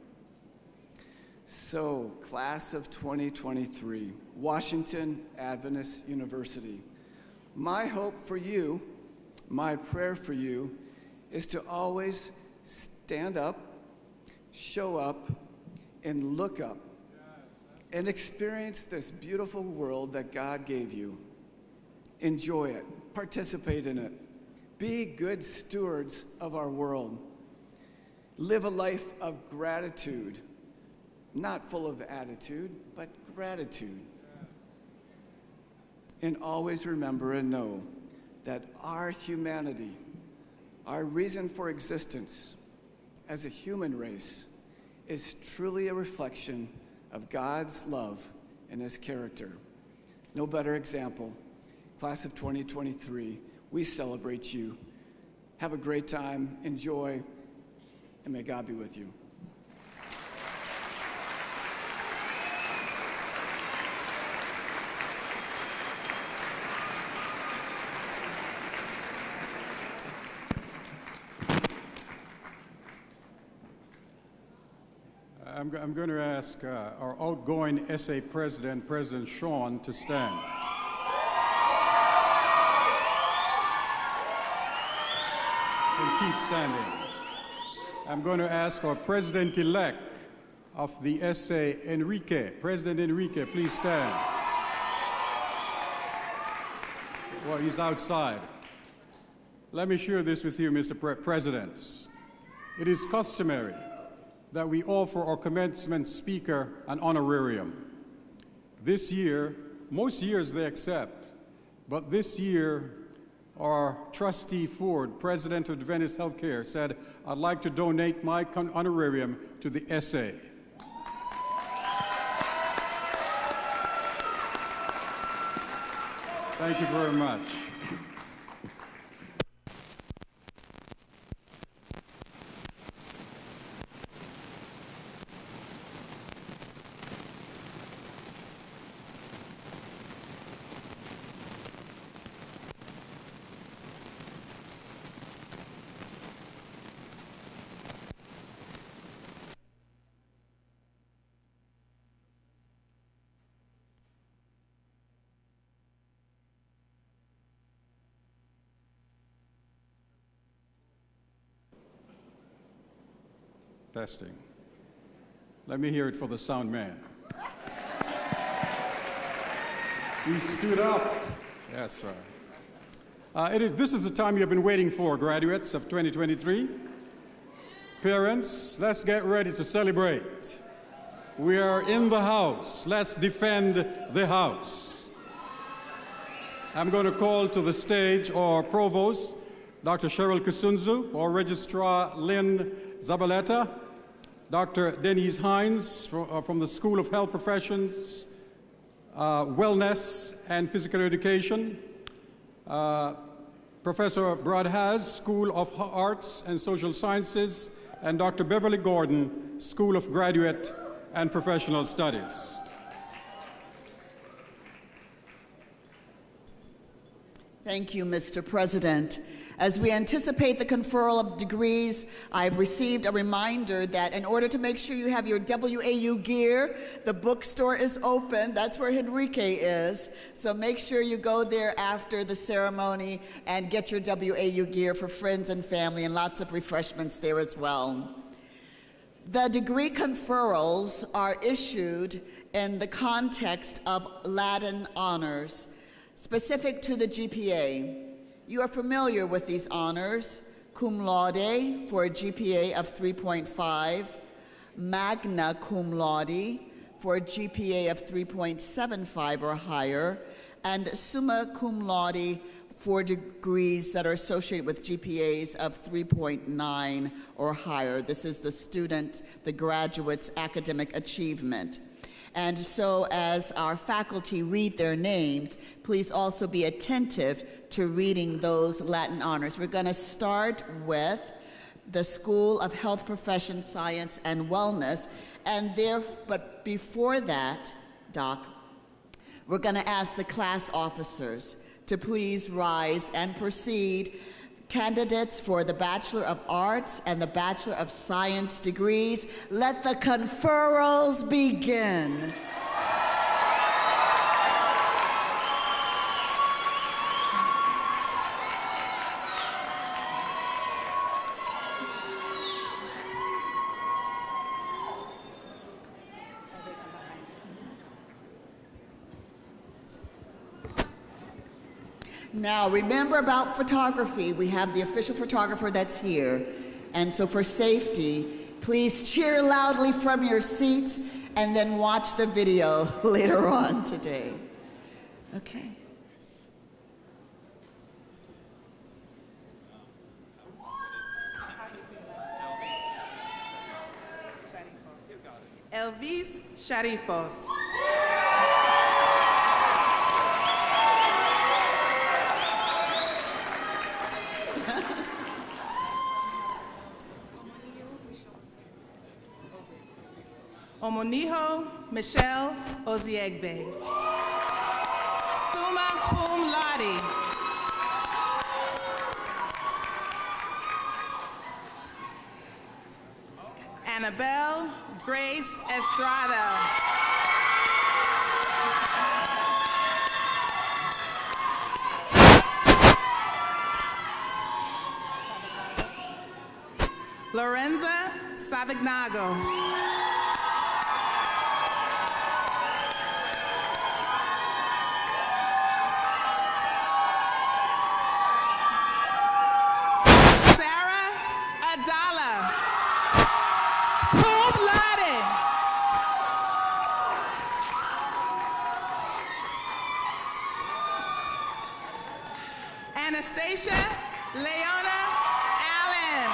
So, class of 2023, Washington Adventist University. My hope for you, my prayer for you, is to always stand up, show up, and look up, and experience this beautiful world that God gave you. Enjoy it, participate in it, be good stewards of our world. Live a life of gratitude, not full of attitude, but gratitude. And always remember and know that our humanity, our reason for existence as a human race, is truly a reflection of God's love and His character. No better example. Class of 2023, we celebrate you. Have a great time, enjoy, and may God be with you.
I'm going to ask our outgoing SA President, President Sean, to stand. And keep standing. I'm going to ask our President-elect of the SA, Enrique. President Enrique, please stand. Well, he's outside. Let me share this with you, Mr. Presidents. It is customary that we offer our commencement speaker an honorarium. This year, most years they accept, but this year, our trustee Forde, president of Adventist Healthcare, said, I'd like to donate my honorarium to the SA. Thank you very much. Testing. Let me hear it for the sound man. He stood up. Yes, sir. This is the time you've been waiting for, graduates of 2023. Parents, let's get ready to celebrate. We are in the house. Let's defend the house. I'm going to call to the stage our provost, Dr. Cheryl Kusunzu, our registrar, Lynn Zabaleta, Dr. Denise Hines from the School of Health Professions, Wellness and Physical Education, Professor Brad Haas, School of Arts and Social Sciences, and Dr. Beverly Gordon, School of Graduate and Professional Studies.
Thank you, Mr. President. As we anticipate the conferral of degrees, I've received a reminder that in order to make sure you have your WAU gear, the bookstore is open. That's where Henrique is. So make sure you go there after the ceremony and get your WAU gear for friends and family, and lots of refreshments there as well. The degree conferrals are issued in the context of Latin honors, specific to the GPA. You are familiar with these honors: cum laude for a GPA of 3.5, magna cum laude for a GPA of 3.75 or higher, and summa cum laude for degrees that are associated with GPAs of 3.9 or higher. This is the student, the graduate's academic achievement. And so as our faculty read their names, please also be attentive to reading those Latin honors. We're going to start with the School of Health Professions, Science, and Wellness. But before that, Doc, we're going to ask the class officers to please rise and proceed. Candidates for the Bachelor of Arts and the Bachelor of Science degrees, let the conferrals begin. Now, remember about photography. We have the official photographer that's here. And so for safety, please cheer loudly from your seats and then watch the video later on today. Okay.
Elvis Sharipos. Omoniho Michelle Oziegbe. Summa cum laude. Annabelle Grace Estrada. Lorenza Savignago. Anastasia Leona Allen.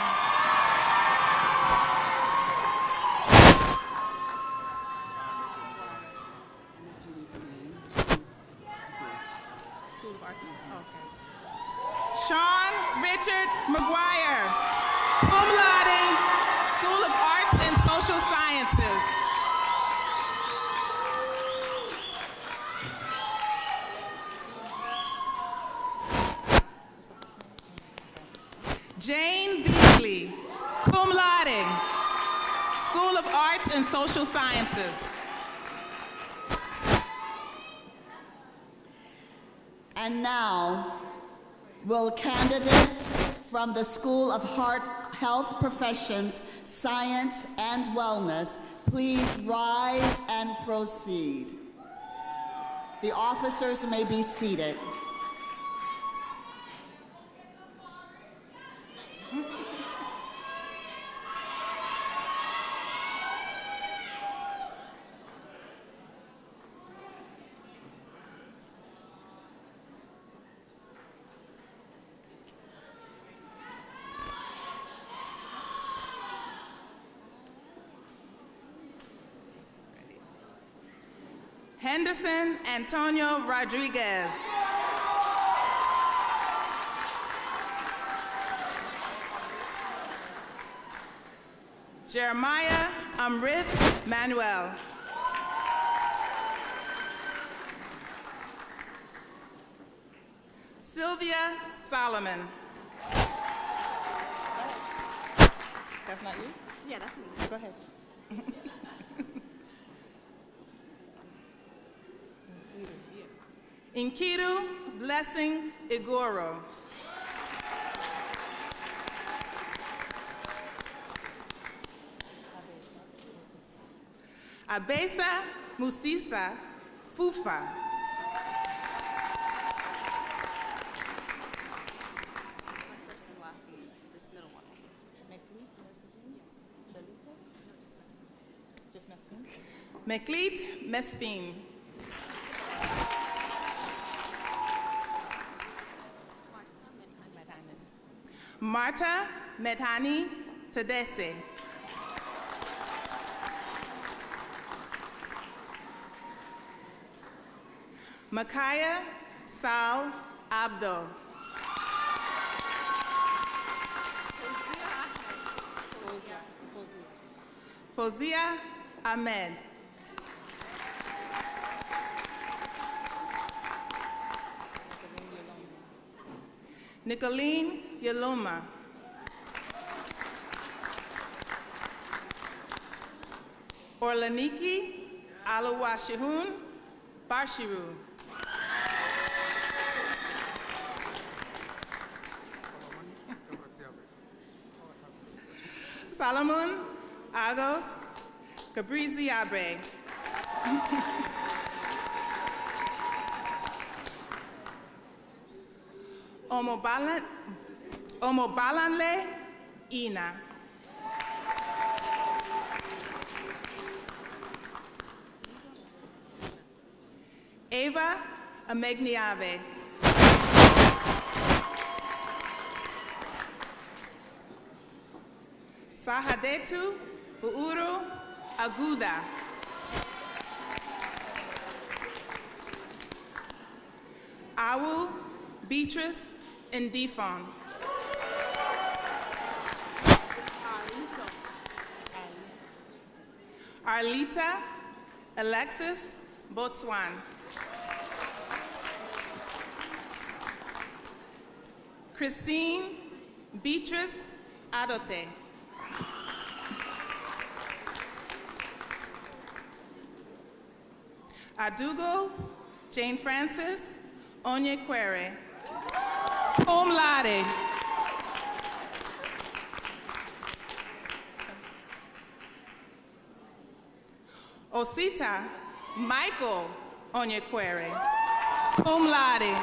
School of Arts. Okay. Sean Richard McGuire, cum laude, School of Arts and Social Sciences. Jane Beasley, cum laude, School of Arts and Social Sciences.
And now, will candidates from the School of Health Professions, Science, and Wellness please rise and proceed? The officers may be seated.
Henderson Antonio Rodriguez. Jeremiah Amrit Manuel. Sylvia Solomon. That's not you?
Yeah, that's me.
Go ahead. Nkiru Blessing Igoro. Abesa Musisa Fufa. Meklit Mesfin. Marta Medhani Tadese. Makaya Sal Abdo. Fozia Ahmed. Nicolene Yaloma. Orlaniki Alawashihun Barshiru. Solomon Agos Cabrizi Abre. Omobalanle Ina. Eva Amegniave. Sahadetu Buuru Aguda. Awu Beatrice Ndifon. Arlita Alexis Botswan. Christine Beatrice Adote. Adugo Jane Francis Onyekwere. Cum laude. Osita Michael Onyekwere. Cum laude.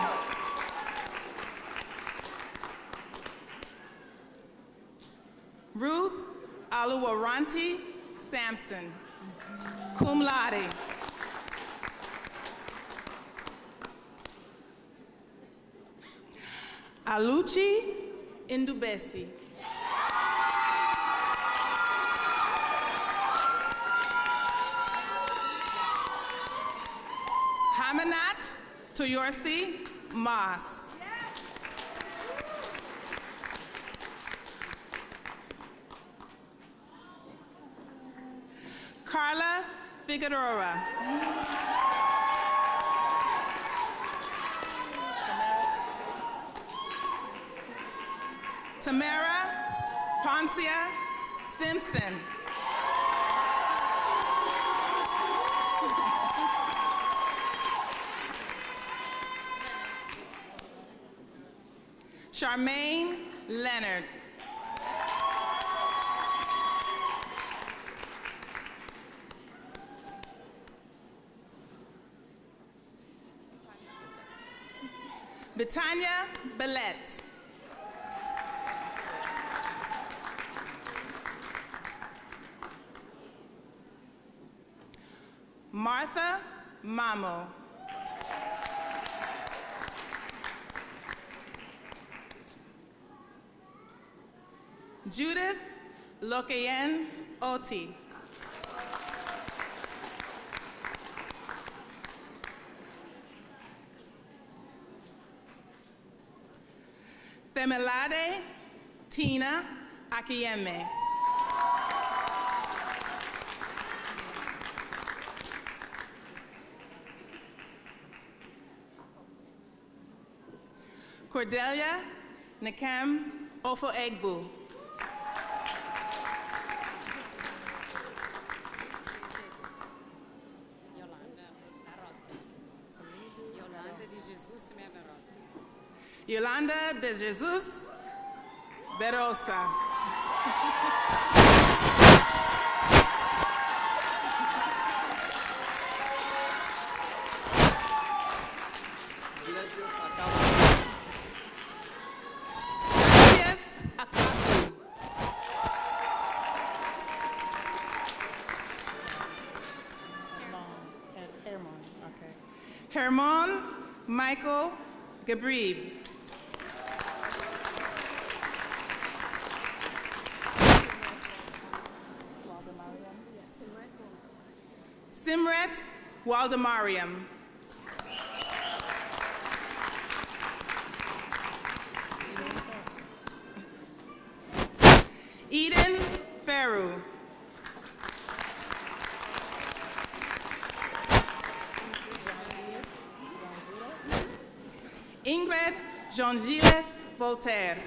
Ruth Aluwaranti Sampson. Cum laude. Aluchi Indubesi. Hamanat Toyorsi Moss. Carla Figueroa. Tamara Poncia Simpson. Charmaine Leonard. Betania Bellet. Martha Mamo. Judith Lokayen Oti. Emelade Tina Akiyeme. Cordelia Nakem Ofo Egbu. Yolanda de Jesus de Rosa. Hermon Michael Gabrib. Simret Waldemariam. Eden Ferru. Ingrid Jean-Gilles Voltaire.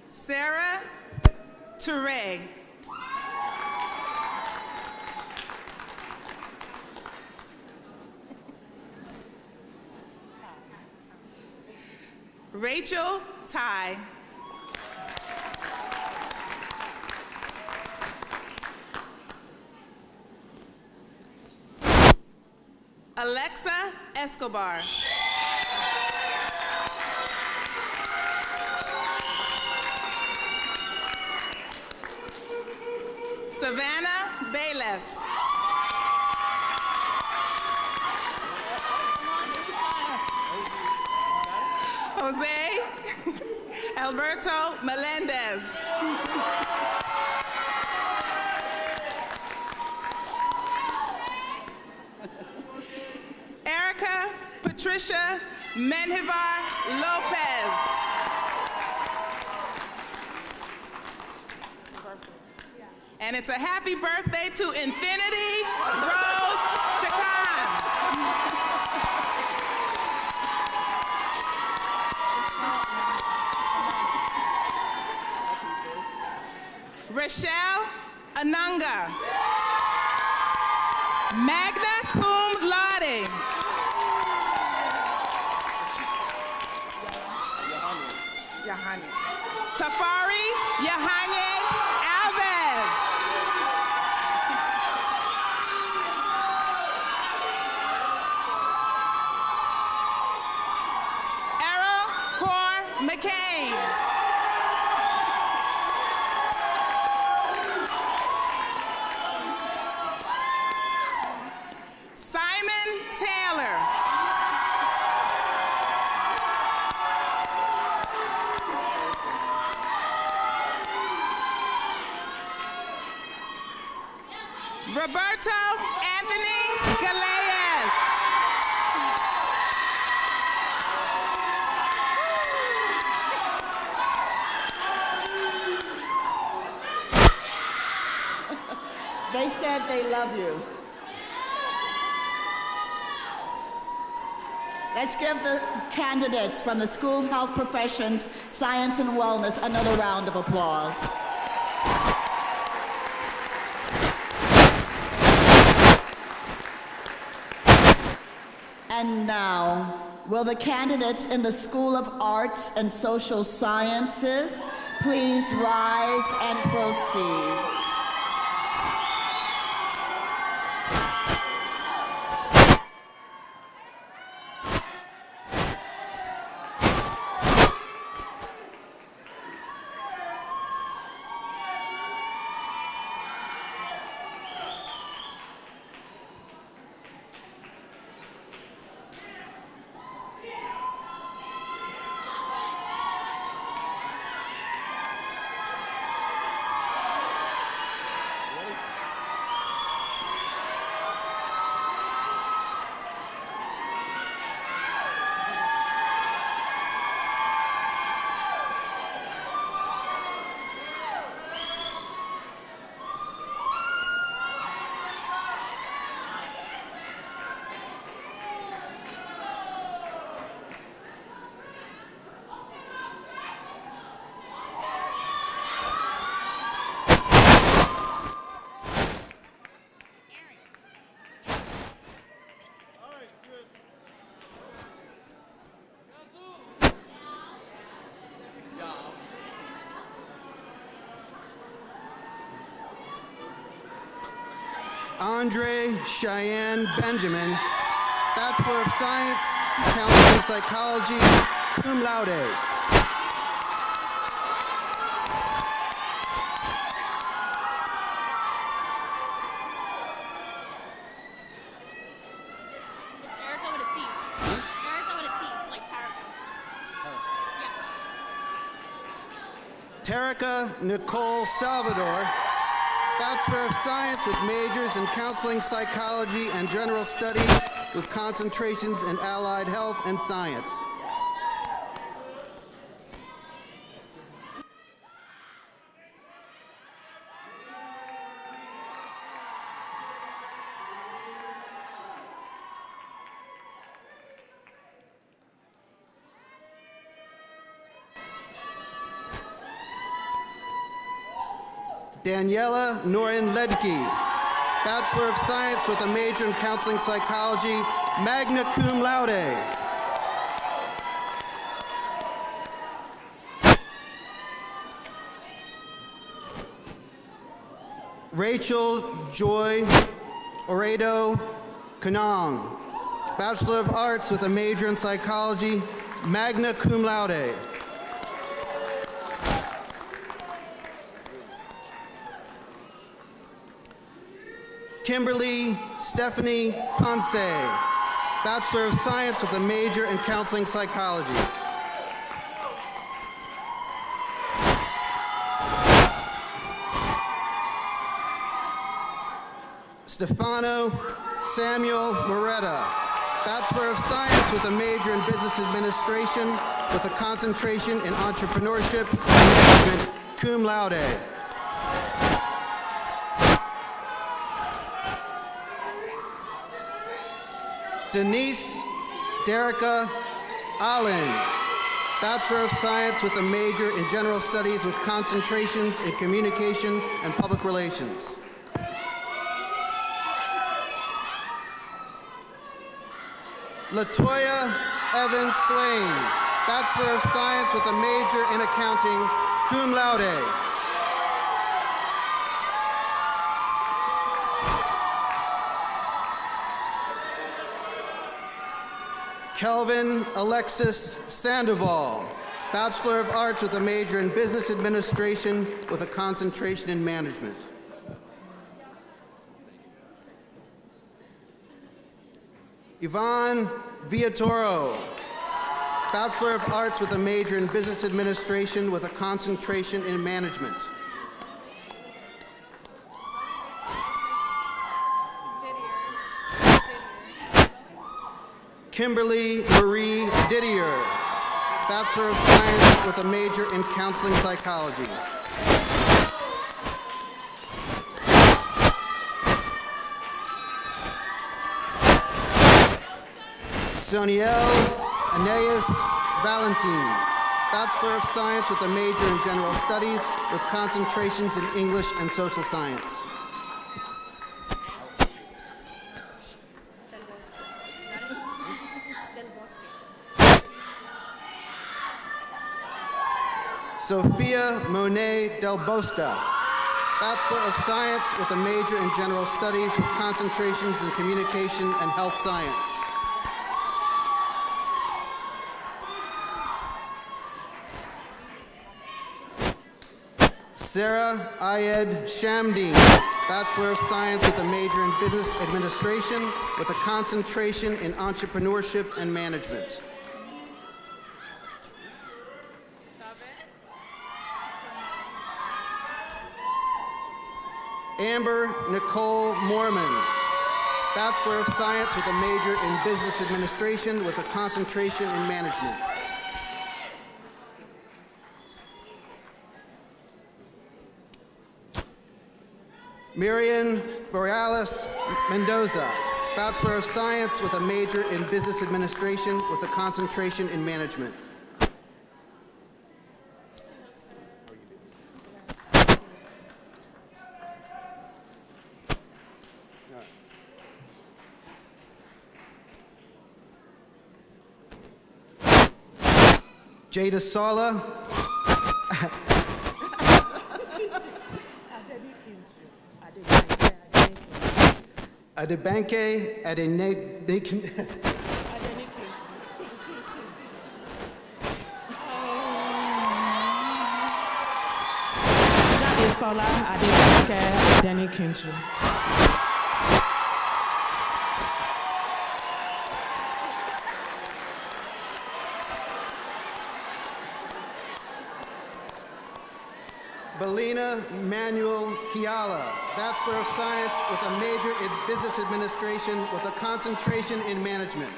Sarah Touré. Rachel Tai. Alexa Escobar. Savannah Bayless. Jose Alberto Melendez. Erica Patricia Menjivar Lopez. And it's a happy birthday to Infinity Rose Chakan. Rochelle Ananga. Magna cum laude. Tafari Yahanye Alves. Errol Cor McCain. Simon Taylor. Roberto Anthony Gallegos.
They said they love you. Let's give the candidates from the School of Health Professions, Science and Wellness another round of applause. And now, will the candidates in the School of Arts and Social Sciences please rise and proceed?
Andre Cheyenne Benjamin, Bachelor of Science, Counseling Psychology, cum laude. Terica Nicole Salvador, Bachelor of Science with majors in Counseling Psychology and General Studies with concentrations in Allied Health and Science. Daniela Norin Ledke, Bachelor of Science with a major in Counseling Psychology, magna cum laude. Rachel Joy Oredo Kanong, Bachelor of Arts with a major in Psychology, magna cum laude. Kimberly Stephanie Ponce, Bachelor of Science with a major in Counseling Psychology. Stefano Samuel Moretta, Bachelor of Science with a major in Business Administration with a concentration in Entrepreneurship and Management, cum laude. Denise Derica Allen, Bachelor of Science with a major in General Studies with concentrations in Communication and Public Relations. Latoya Evans Swain, Bachelor of Science with a major in Accounting, cum laude. Kelvin Alexis Sandoval, Bachelor of Arts with a major in Business Administration with a concentration in Management. Yvonne Villatoro, Bachelor of Arts with a major in Business Administration with a concentration in Management. Kimberly Marie Didier, Bachelor of Science with a major in Counseling Psychology. Soniel Aeneas Valentin, Bachelor of Science with a major in General Studies with concentrations in English and Social Science. Sophia Monet Del Bosca, Bachelor of Science with a major in General Studies with concentrations in Communication and Health Science. Sarah Ayed Shamdeen, Bachelor of Science with a major in Business Administration with a concentration in Entrepreneurship and Management. Amber Nicole Mormon, Bachelor of Science with a major in Business Administration with a concentration in Management. Miriam Borealis Mendoza, Bachelor of Science with a major in Business Administration with a concentration in Management. Jada Sala, Adebanke
Jadesola Adebanke Adenikinju.
Belina Manuel Kiala, Bachelor of Science with a major in Business Administration with a concentration in Management.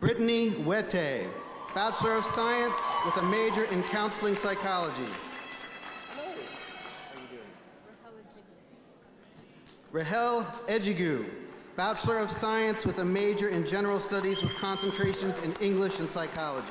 Brittany Wete, Bachelor of Science with a major in Counseling Psychology. Rahel Ejigu, Bachelor of Science with a major in General Studies with concentrations in English and Psychology.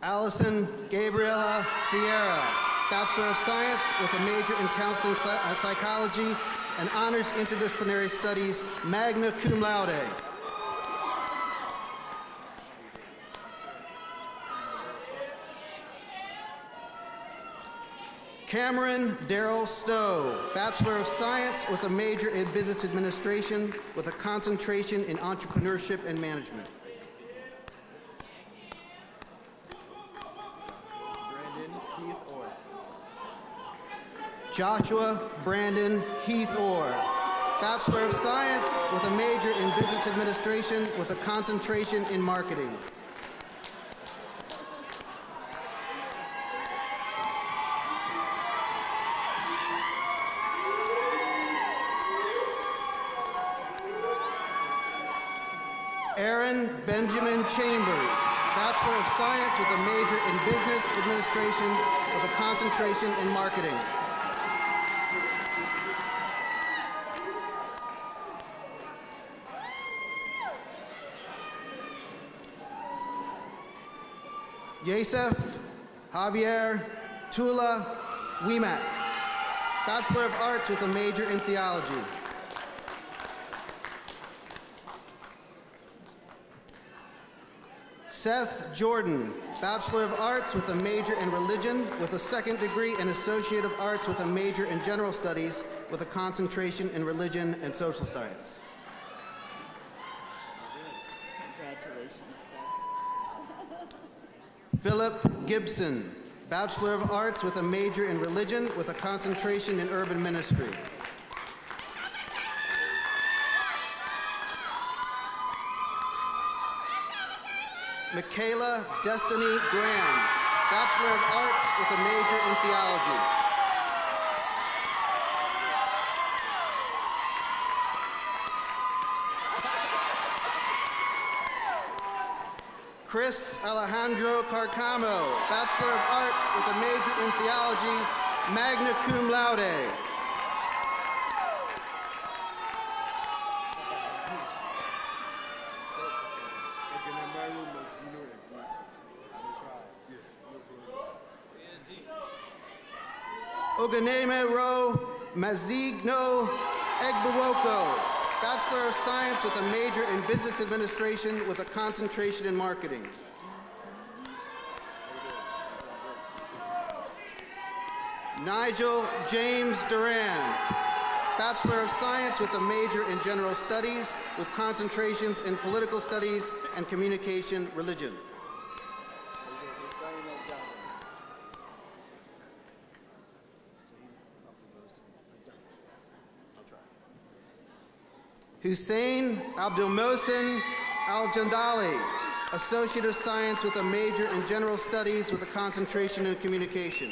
Allison Gabriela Sierra, Bachelor of Science with a major in Counseling Psychology and Honors Interdisciplinary Studies, magna cum laude. Cameron Darrell Stowe, Bachelor of Science with a major in Business Administration with a concentration in Entrepreneurship and Management. Joshua Brandon Heath Orr, Bachelor of Science with a major in Business Administration with a concentration in Marketing. Aaron Benjamin Chambers, Bachelor of Science with a major in Business Administration with a concentration in Marketing. Yasef Javier Tula Wimak, Bachelor of Arts with a major in Theology. Seth Jordan, Bachelor of Arts with a major in Religion with a second degree in Associate of Arts with a major in General Studies with a concentration in Religion and Social Science.
Congratulations, Seth.
Philip Gibson, Bachelor of Arts with a major in Religion with a concentration in Urban Ministry. Michaela Destiny Graham, Bachelor of Arts with a major in Theology. Chris Alejandro Carcamo, Bachelor of Arts with a major in Theology, magna cum laude. Oganeme Ro Mazigno Egbuwoko, Bachelor of Science with a major in Business Administration with a concentration in Marketing. Nigel James Duran, Bachelor of Science with a major in General Studies with concentrations in Political Studies and Communication Religion. Hussein Abdulmohsen Al-Jandali, Associate of Science with a major in General Studies with a concentration in Communication.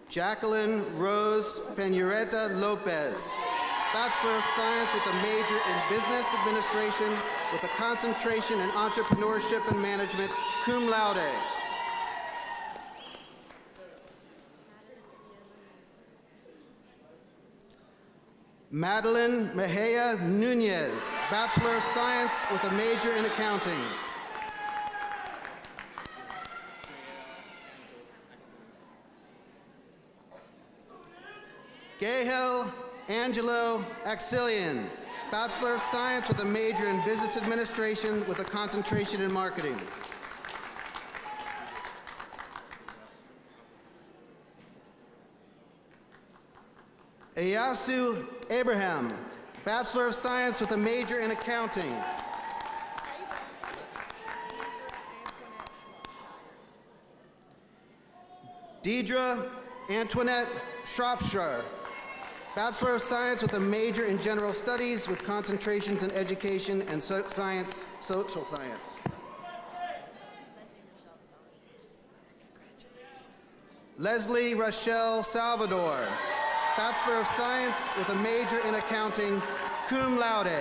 Jacqueline Rose Peñareta Lopez, Bachelor of Science with a major in Business Administration with a concentration in Entrepreneurship and Management, cum laude. Madeline Mejia Nunez, Bachelor of Science with a major in accounting. Gahel Angelo Axilian, Bachelor of Science with a major in Business Administration with a concentration in Marketing. Ayasu Abraham, Bachelor of Science with a major in Accounting. Deidre Antoinette Shropshire, Bachelor of Science with a major in General Studies with concentrations in Education and Social Science. Leslie Rochelle Salvador, Bachelor of Science with a major in Accounting, cum laude.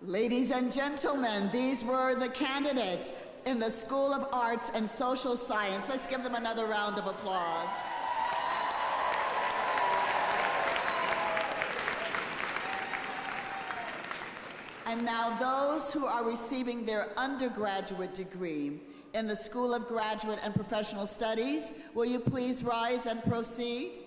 Ladies and gentlemen, these were the candidates in the School of Arts and Social Science. Let's give them another round of applause. And now those who are receiving their undergraduate degree in the School of Graduate and Professional Studies, will you please rise and proceed?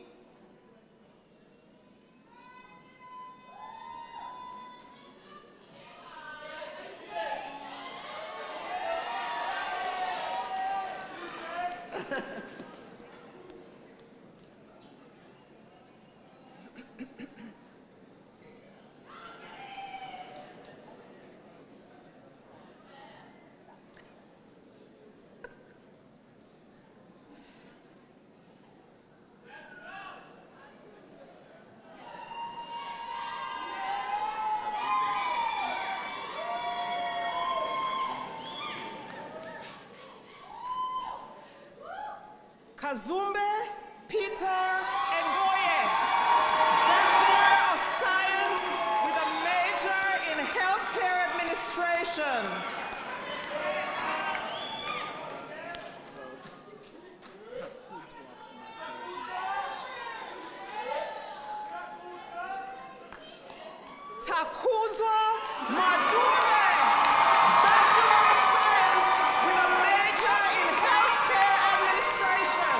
Kazumbe Peter Ngoye, Bachelor of Science with a major in Healthcare Administration. Takuzwa Madume, Bachelor of Science with a major in Healthcare Administration.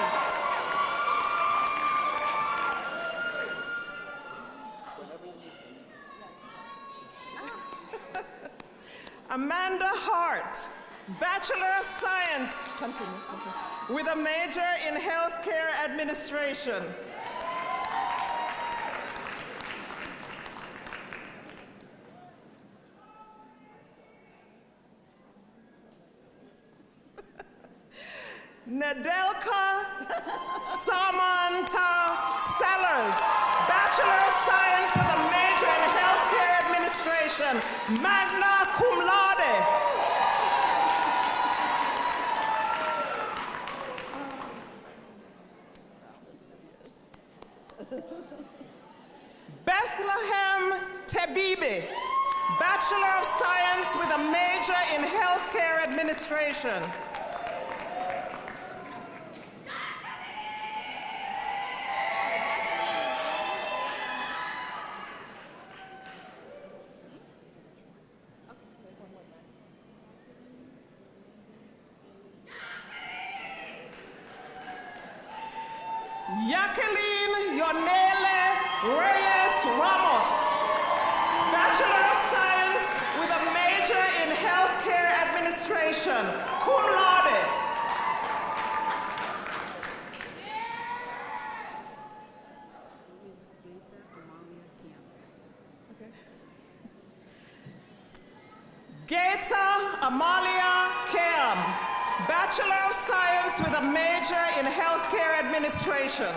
Amanda Hart, Bachelor of Science, with a major in Healthcare Administration. Nedelka Samantha Sellers, Bachelor of Science with a major in Healthcare Administration, magna cum laude. Bethlehem Tebibe, Bachelor of Science with a major in Healthcare Administration. Jacqueline Yonele Reyes Ramos, Bachelor of Science with a major in Healthcare Administration, cum laude. Gaeta Amalia Keam, Bachelor of Science with a major in Healthcare Administration.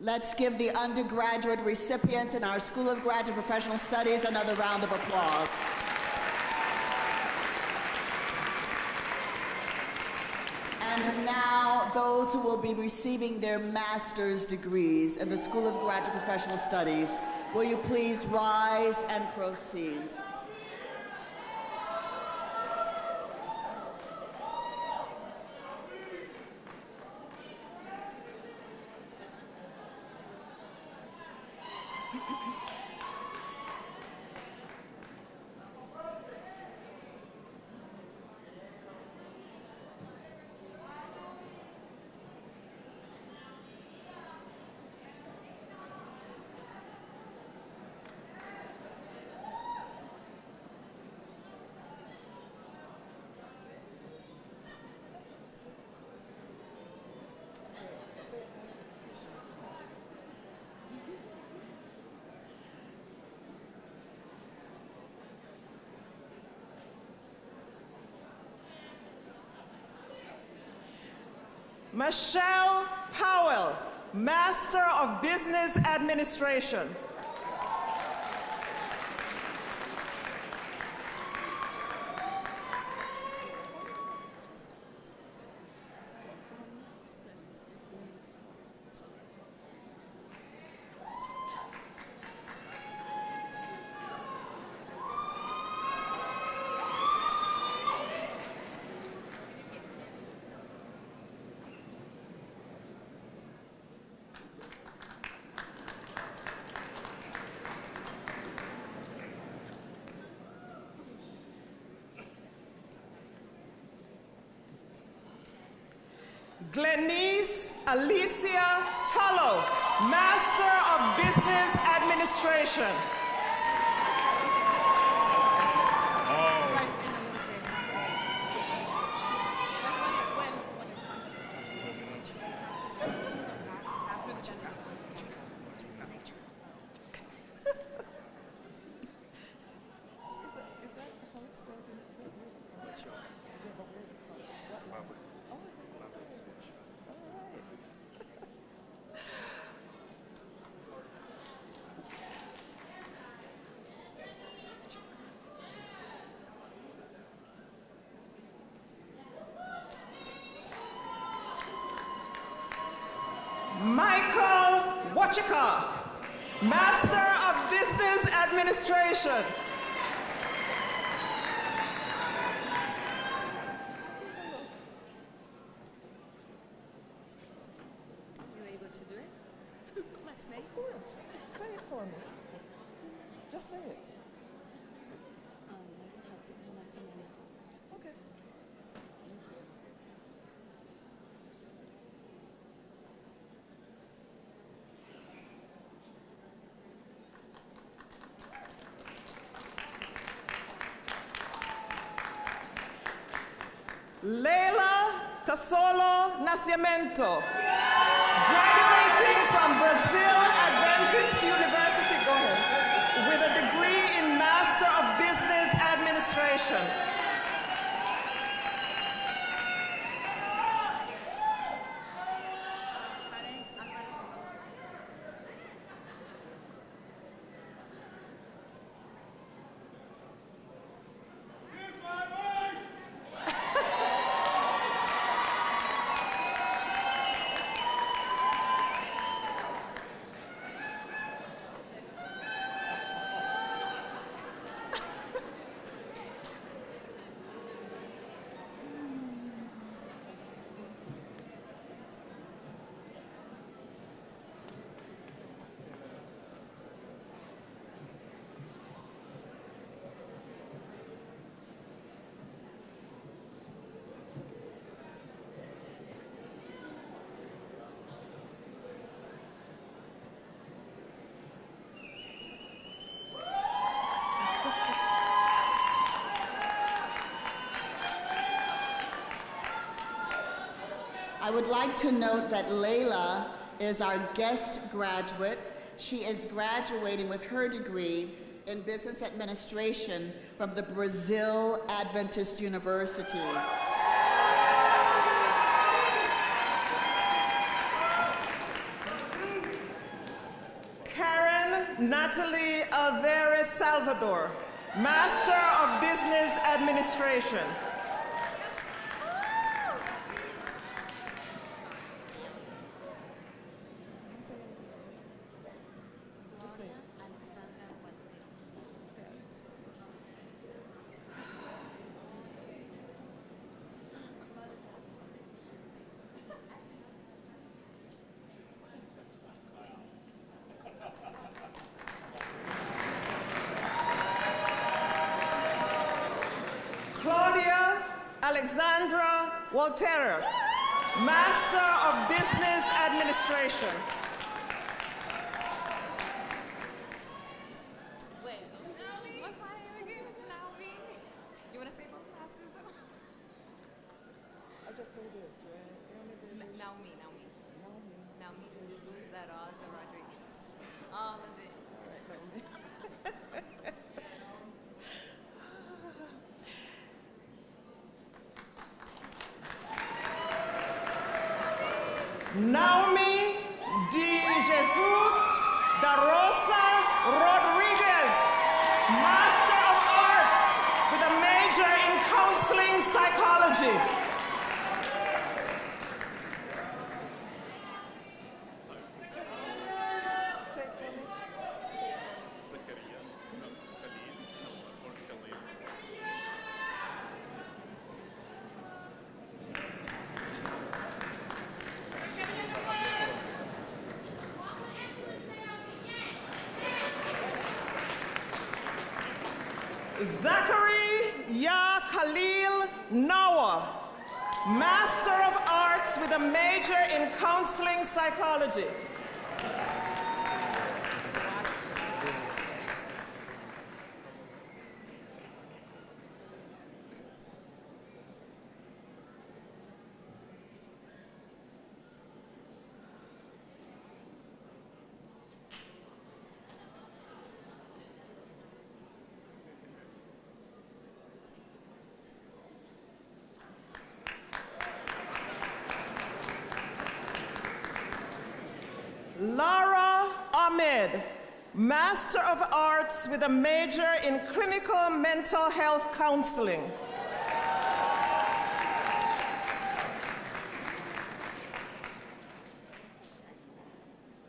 Let's give the undergraduate recipients in our School of Graduate Professional Studies another round of applause. And now those who will be receiving their master's degrees in the School of Graduate Professional Studies, will you please rise and proceed?
Michelle Powell, Master of Business Administration. Glenice Alicia Tullo, Master of Business Administration. Michael Wachika, Master of Business Administration.
You able to do it? Last name? Of course. Say it for me. Just say it. Okay.
Leila Tasolo Nascimento, graduating from Brazil Adventist University, go ahead, with a degree in Master of Business Administration.
I would like to note that Layla is our guest graduate. She is graduating with her degree in Business Administration from the Brazil Adventist University.
Karen Natalie Alvarez Salvador, Master of Business Administration. Alexandra Walteros, Master of Business Administration.
You want to say both masters though?
I just say this, right?
Naomi Jesus da Rosa Rodrigues. All of it.
Naomi de Jesus da Rosa Rodriguez, Master of Arts with a major in Counseling Psychology. Zachary Ya Khalil Nawa, Master of Arts with a major in Counseling Psychology. Lara Ahmed, Master of Arts with a major in Clinical Mental Health Counseling.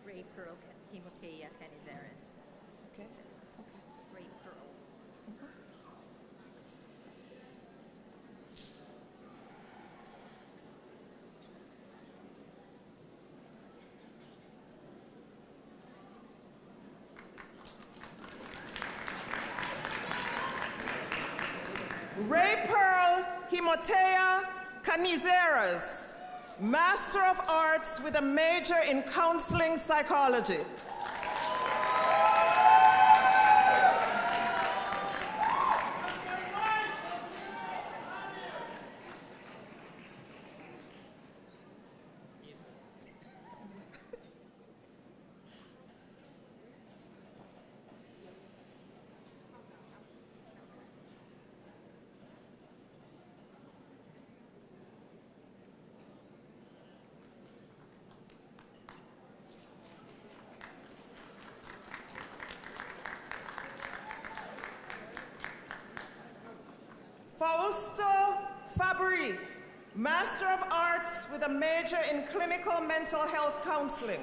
Ray Pearl Himotea Canizares.
Okay.
Ray Pearl.
Ray Pearl Himotea Canizares, Master of Arts with a major in Counseling Psychology. Fausto Fabri, Master of Arts with a major in Clinical Mental Health Counseling.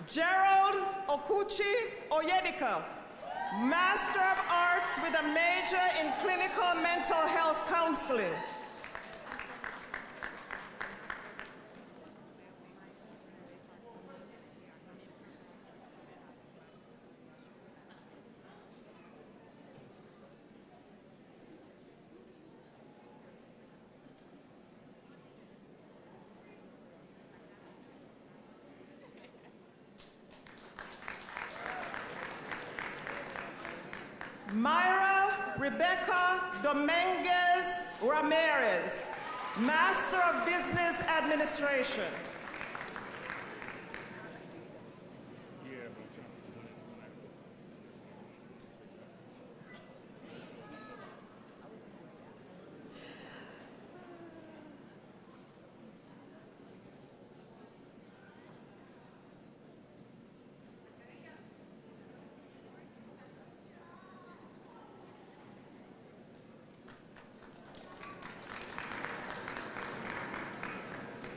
Gerald Okuchi Oyedika, Master of Arts with a major in Clinical Mental Health Counseling. Myra Rebecca Dominguez Ramirez, Master of Business Administration.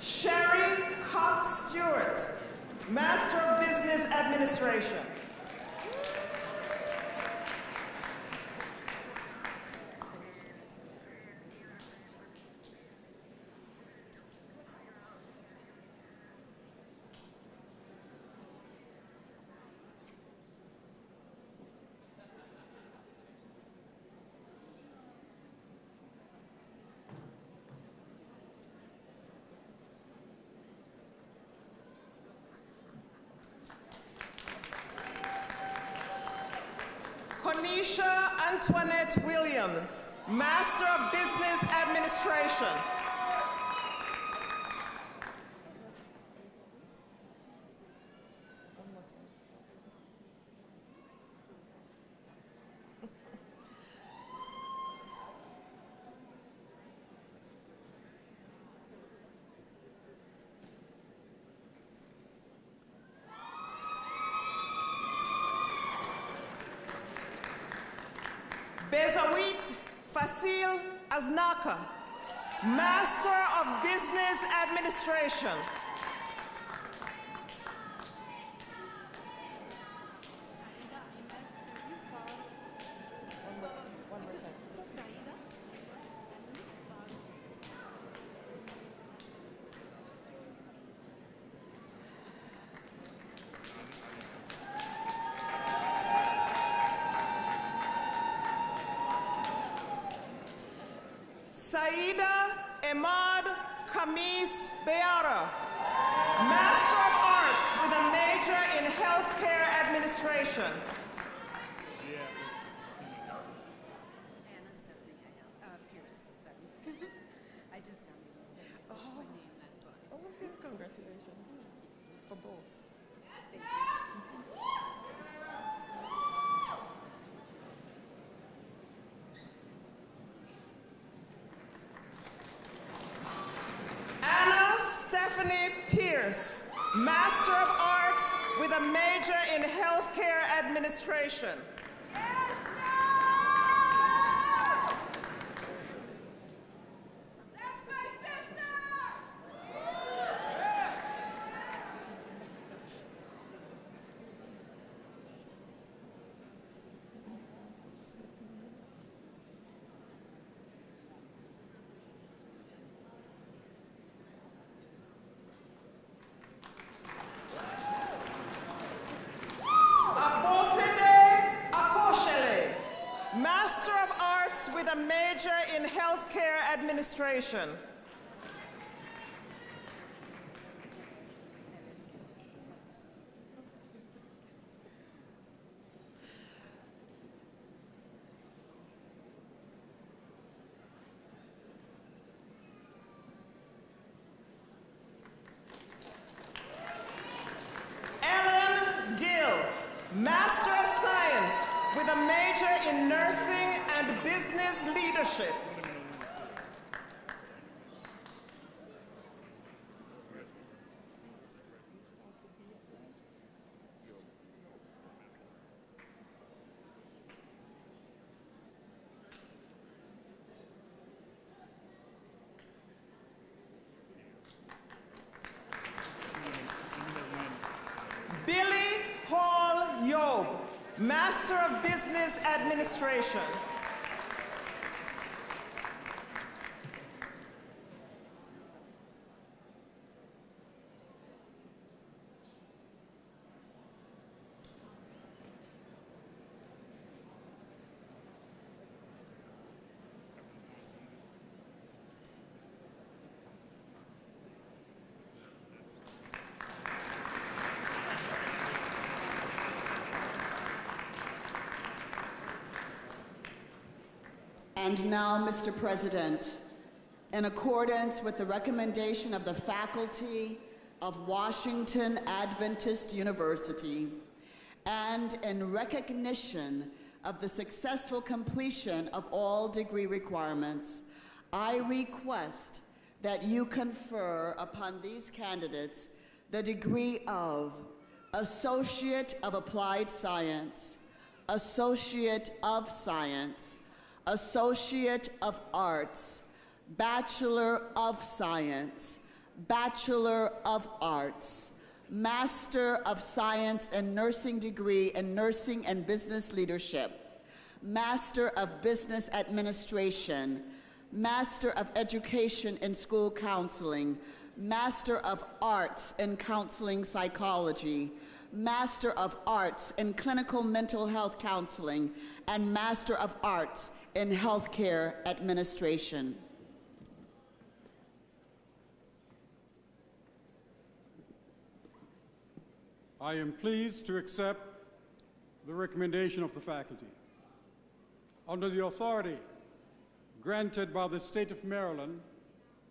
Sharon
Master of Business Administration. Konisha Antoinette Williams, Master of Business Administration. Bezawit Fasil Aznaka, Master of Business Administration. Saida Ahmad Kamis Beara, Master of Arts with a major in Healthcare Administration.
I just got it.
Oh.
My name, that's why.
Oh, okay. Congratulations for both.
Thank you.
Anna Stephanie Pierce, Master of Arts with a major in Healthcare Administration. Master of Arts with a major in Healthcare Administration. Ellen Gill, Master of Science with a major in Nursing and Business Leadership. Billy Hall Yob, Master of Business Administration.
And now, Mr. President, in accordance with the recommendation of the faculty of Washington Adventist University, and in recognition of the successful completion of all degree requirements, I request that you confer upon these candidates the degree of Associate of Applied Science, Associate of Science, Associate of Arts, Bachelor of Science, Bachelor of Arts, Master of Science and Nursing degree in Nursing and Business Leadership, Master of Business Administration, Master of Education in School Counseling, Master of Arts in Counseling Psychology, Master of Arts in Clinical Mental Health Counseling, and Master of Arts in Healthcare Administration.
I am pleased to accept the recommendation of the faculty. Under the authority granted by the State of Maryland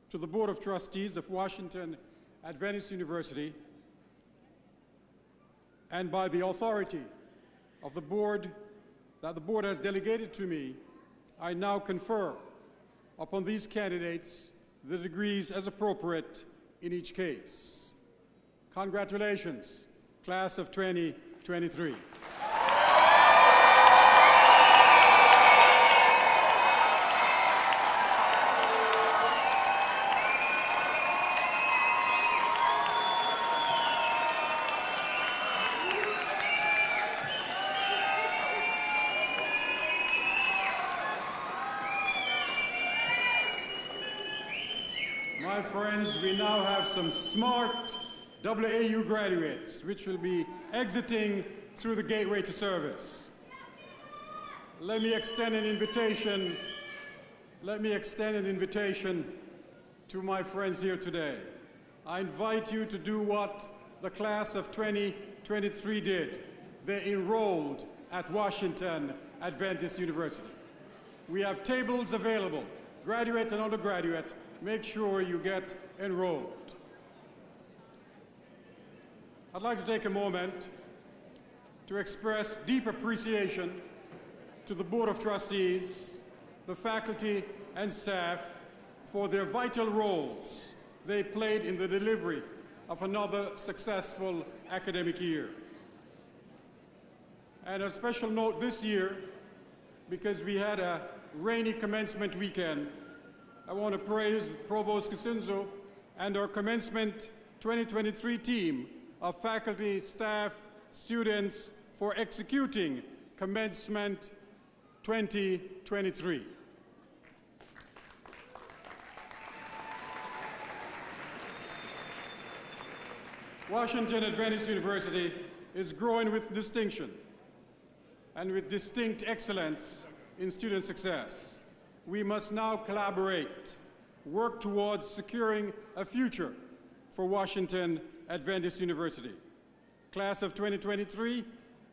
to the Board of Trustees of Washington Adventist University, and by the authority of the board that the board has delegated to me, I now confer upon these candidates the degrees as appropriate in each case. Congratulations, class of 2023. My friends, we now have some smart WAU graduates which will be exiting through the gateway to service. Let me extend an invitation to my friends here today. I invite you to do what the class of 2023 did. They enrolled at Washington Adventist University. We have tables available, graduate and undergraduate. Make sure you get enrolled. I'd like to take a moment to express deep appreciation to the Board of Trustees, the faculty and staff for their vital roles they played in the delivery of another successful academic year. And a special note this year, because we had a rainy commencement weekend, I want to praise Provost Kasinzo and our Commencement 2023 team of faculty, staff, students for executing Commencement 2023. Washington Adventist University is growing with distinction and with distinct excellence in student success. We must now collaborate, work towards securing a future for Washington Adventist University. Class of 2023,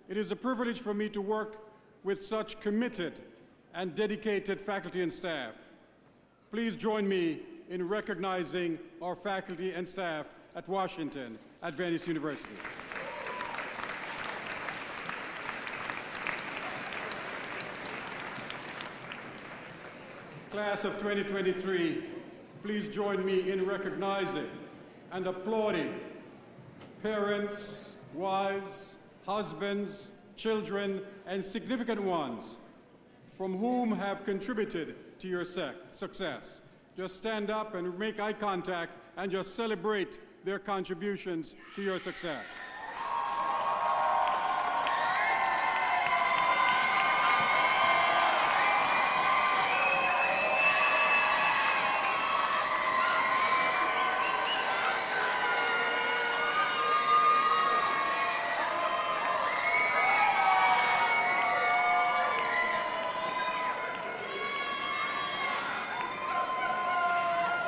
it is a privilege for me to work with such committed and dedicated faculty and staff. Please join me in recognizing our faculty and staff at Washington Adventist University. Class of 2023, please join me in recognizing and applauding parents, wives, husbands, children, and significant ones from whom have contributed to your success. Just stand up and make eye contact and just celebrate their contributions to your success.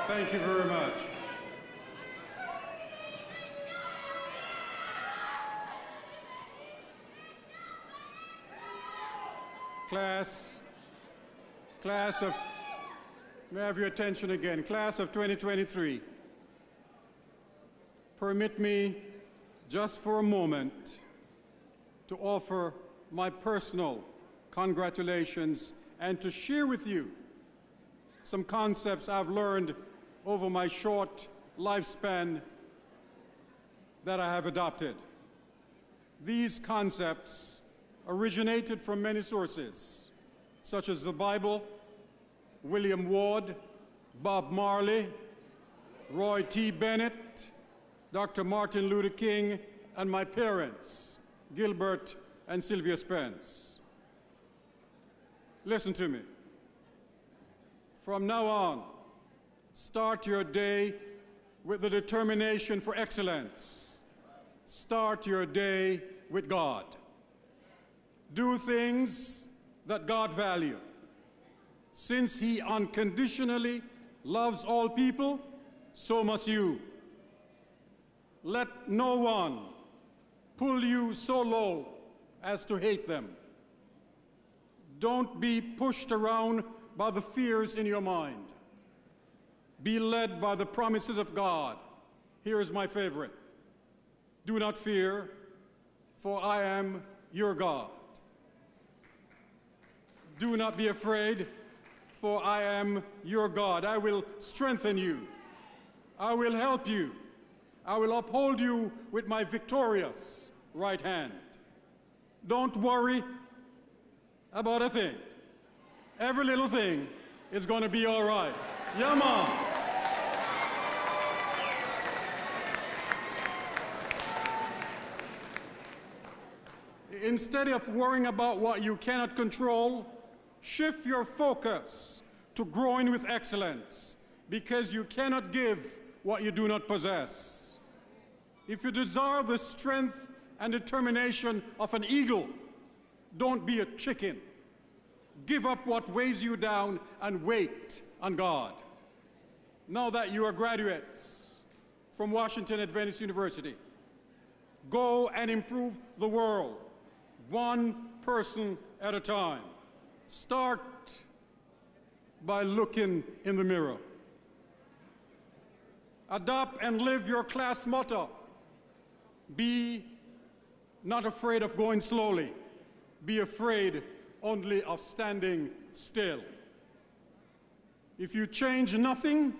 Thank you very much. Class of, may I have your attention again, class of 2023. Permit me just for a moment to offer my personal congratulations and to share with you some concepts I've learned over my short lifespan that I have adopted. These concepts originated from many sources, such as the Bible, William Ward, Bob Marley, Roy T. Bennett, Dr. Martin Luther King, and my parents, Gilbert and Sylvia Spence. Listen to me. From now on, start your day with the determination for excellence. Start your day with God. Do things that God values. Since He unconditionally loves all people, so must you. Let no one pull you so low as to hate them. Don't be pushed around by the fears in your mind. Be led by the promises of God. Here is my favorite. Do not fear, for I am your God. Do not be afraid, for I am your God. I will strengthen you. I will help you. I will uphold you with my victorious right hand. Don't worry about a thing. Every little thing is going to be all right. Yeah, Mom. Instead of worrying about what you cannot control, shift your focus to growing with excellence, because you cannot give what you do not possess. If you desire the strength and determination of an eagle, don't be a chicken. Give up what weighs you down and wait on God. Now that you are graduates from Washington Adventist University, go and improve the world, one person at a time. Start by looking in the mirror. Adopt and live your class motto. Be not afraid of going slowly. Be afraid only of standing still. If you change nothing,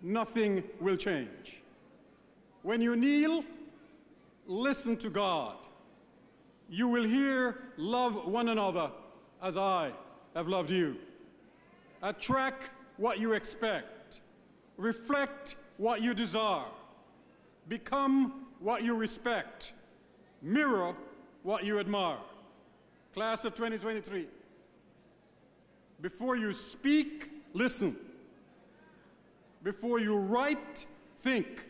nothing will change. When you kneel, listen to God. You will hear, love one another as I have loved you. Attract what you expect. Reflect what you desire. Become what you respect. Mirror what you admire. Class of 2023, before you speak, listen. Before you write, think.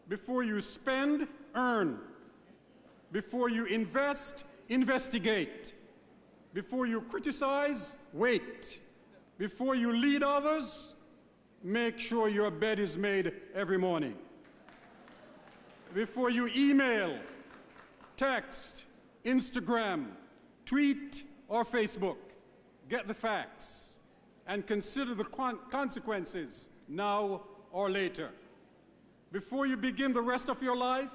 Before you spend, earn. Before you invest, investigate. Before you criticize, wait. Before you lead others, make sure your bed is made every morning. Before you email, text, Instagram, tweet, or Facebook, get the facts and consider the consequences now or later. Before you begin the rest of your life,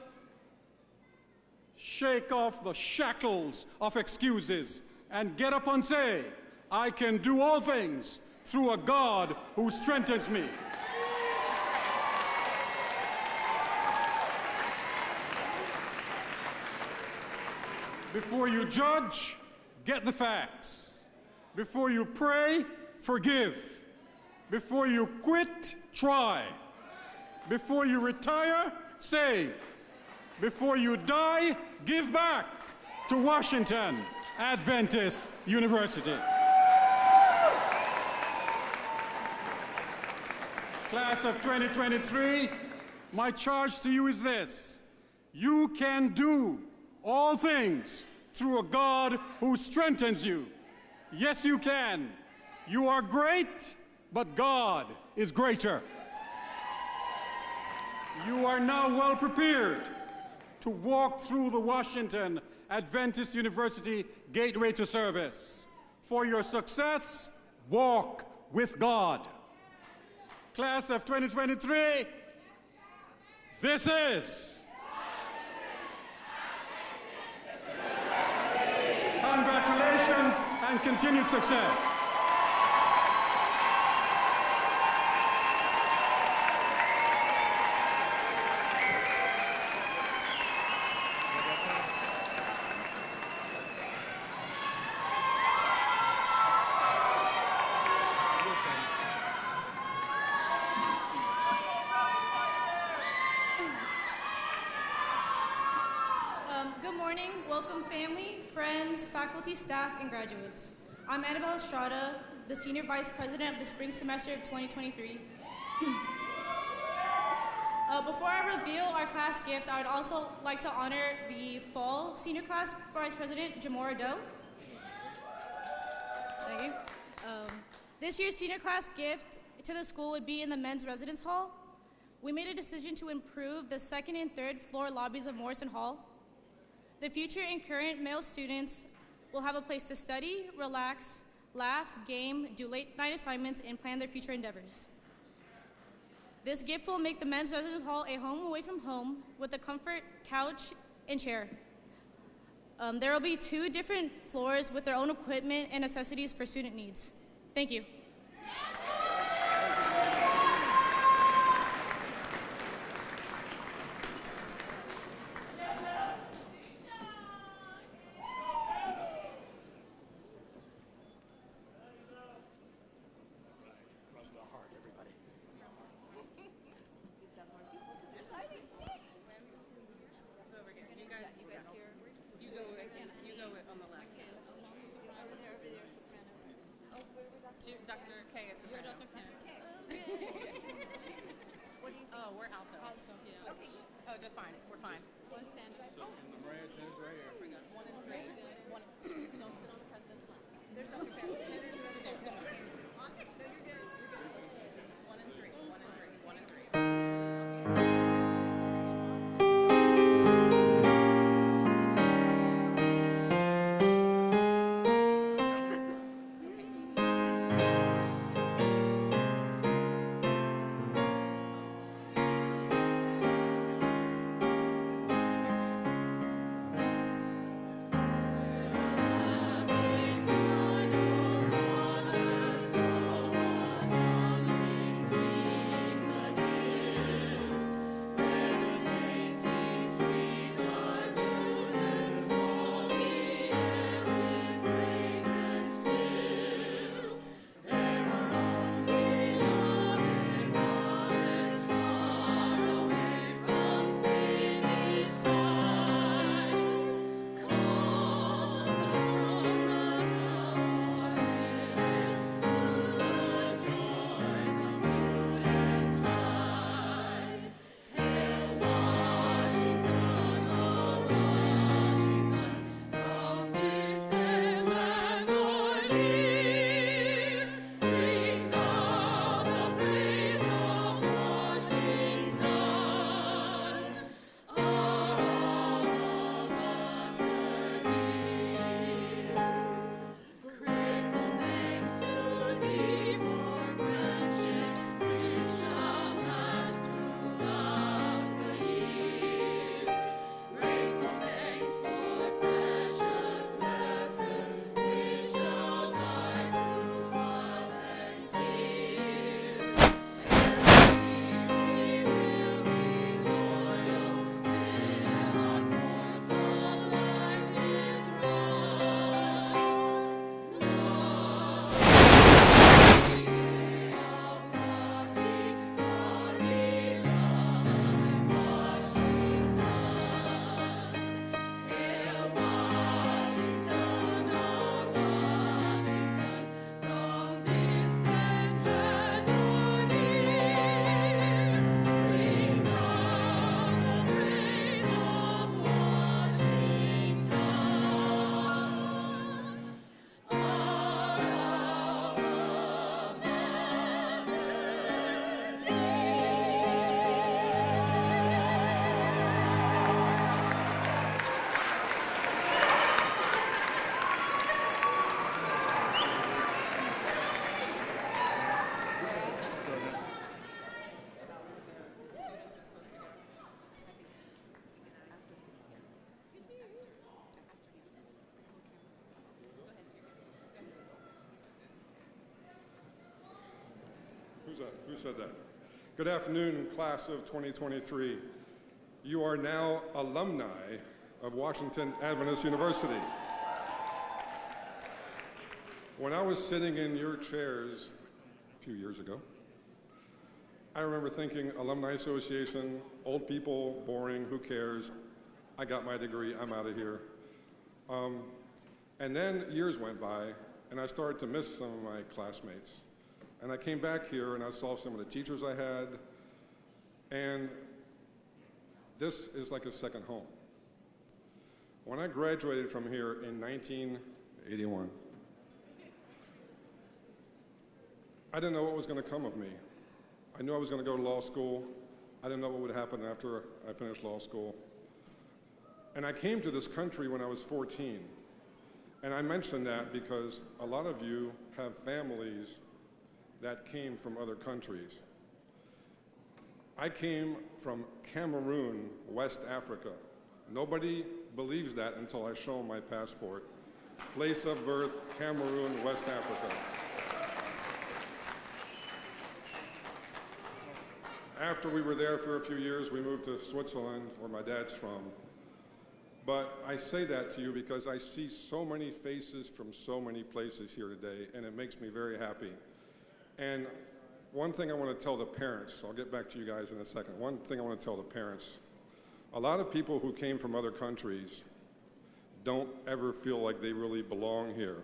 shake off the shackles of excuses and get up and say, I can do all things through a God who strengthens me. Before you judge, get the facts. Before you pray, forgive. Before you quit, try. Before you retire, save. Before you die, give back to Washington Adventist University. Class of 2023, my charge to you is this. You can do all things through a God who strengthens you. Yes, you can. You are great, but God is greater. You are now well prepared to walk through the Washington Adventist University gateway to service. For your success, walk with God. Class of 2023, this is congratulations and continued success.
Good morning, welcome family, friends, faculty, staff, and graduates. I'm Annabelle Estrada, the Senior Vice President of the spring semester of 2023. Before I reveal our class gift, I would also like to honor the fall senior class Vice President, Jamora Doe. Thank you. This year's senior class gift to the school would be in the men's residence hall. We made a decision to improve the second and third floor lobbies of Morrison Hall. The future and current male students will have a place to study, relax, laugh, game, do late night assignments, and plan their future endeavors. This gift will make the men's residence hall a home away from home with a comfort couch and chair. There will be 2 different floors with their own equipment and necessities for student needs. Thank you.
Dr. K is soprano. You're Dr. K. What do you say? Oh, we're alto. Alto. Yeah. Okay. Oh, just fine. We're fine. One stand by.
So, in the Maria tennis right here.
We got 1 and 3. Don't sit on the president's lap. There's Dr. K. Tenors are so sorry. Awesome. No, you're good. You're good. 1 and 3. 1 and 3. 1 and 3.
Who said that? Good afternoon, class of 2023. You are now alumni of Washington Adventist University. When I was sitting in your chairs a few years ago, I remember thinking, Alumni Association, old people, boring, who cares? I got my degree, I'm out of here. And then years went by, and I started to miss some of my classmates. And I came back here and I saw some of the teachers I had, and this is like a second home. When I graduated from here in 1981, I didn't know what was going to come of me. I knew I was going to go to law school. I didn't know what would happen after I finished law school. And I came to this country when I was 14. And I mention that because a lot of you have families that came from other countries. I came from Cameroon, West Africa. Nobody believes that until I show them my passport. Place of birth, Cameroon, West Africa. After we were there for a few years, we moved to Switzerland, where my dad's from. But I say that to you because I see so many faces from so many places here today, and it makes me very happy. And one thing I want to tell the parents, I'll get back to you guys in a second. One thing I want to tell the parents, a lot of people who came from other countries don't ever feel like they really belong here.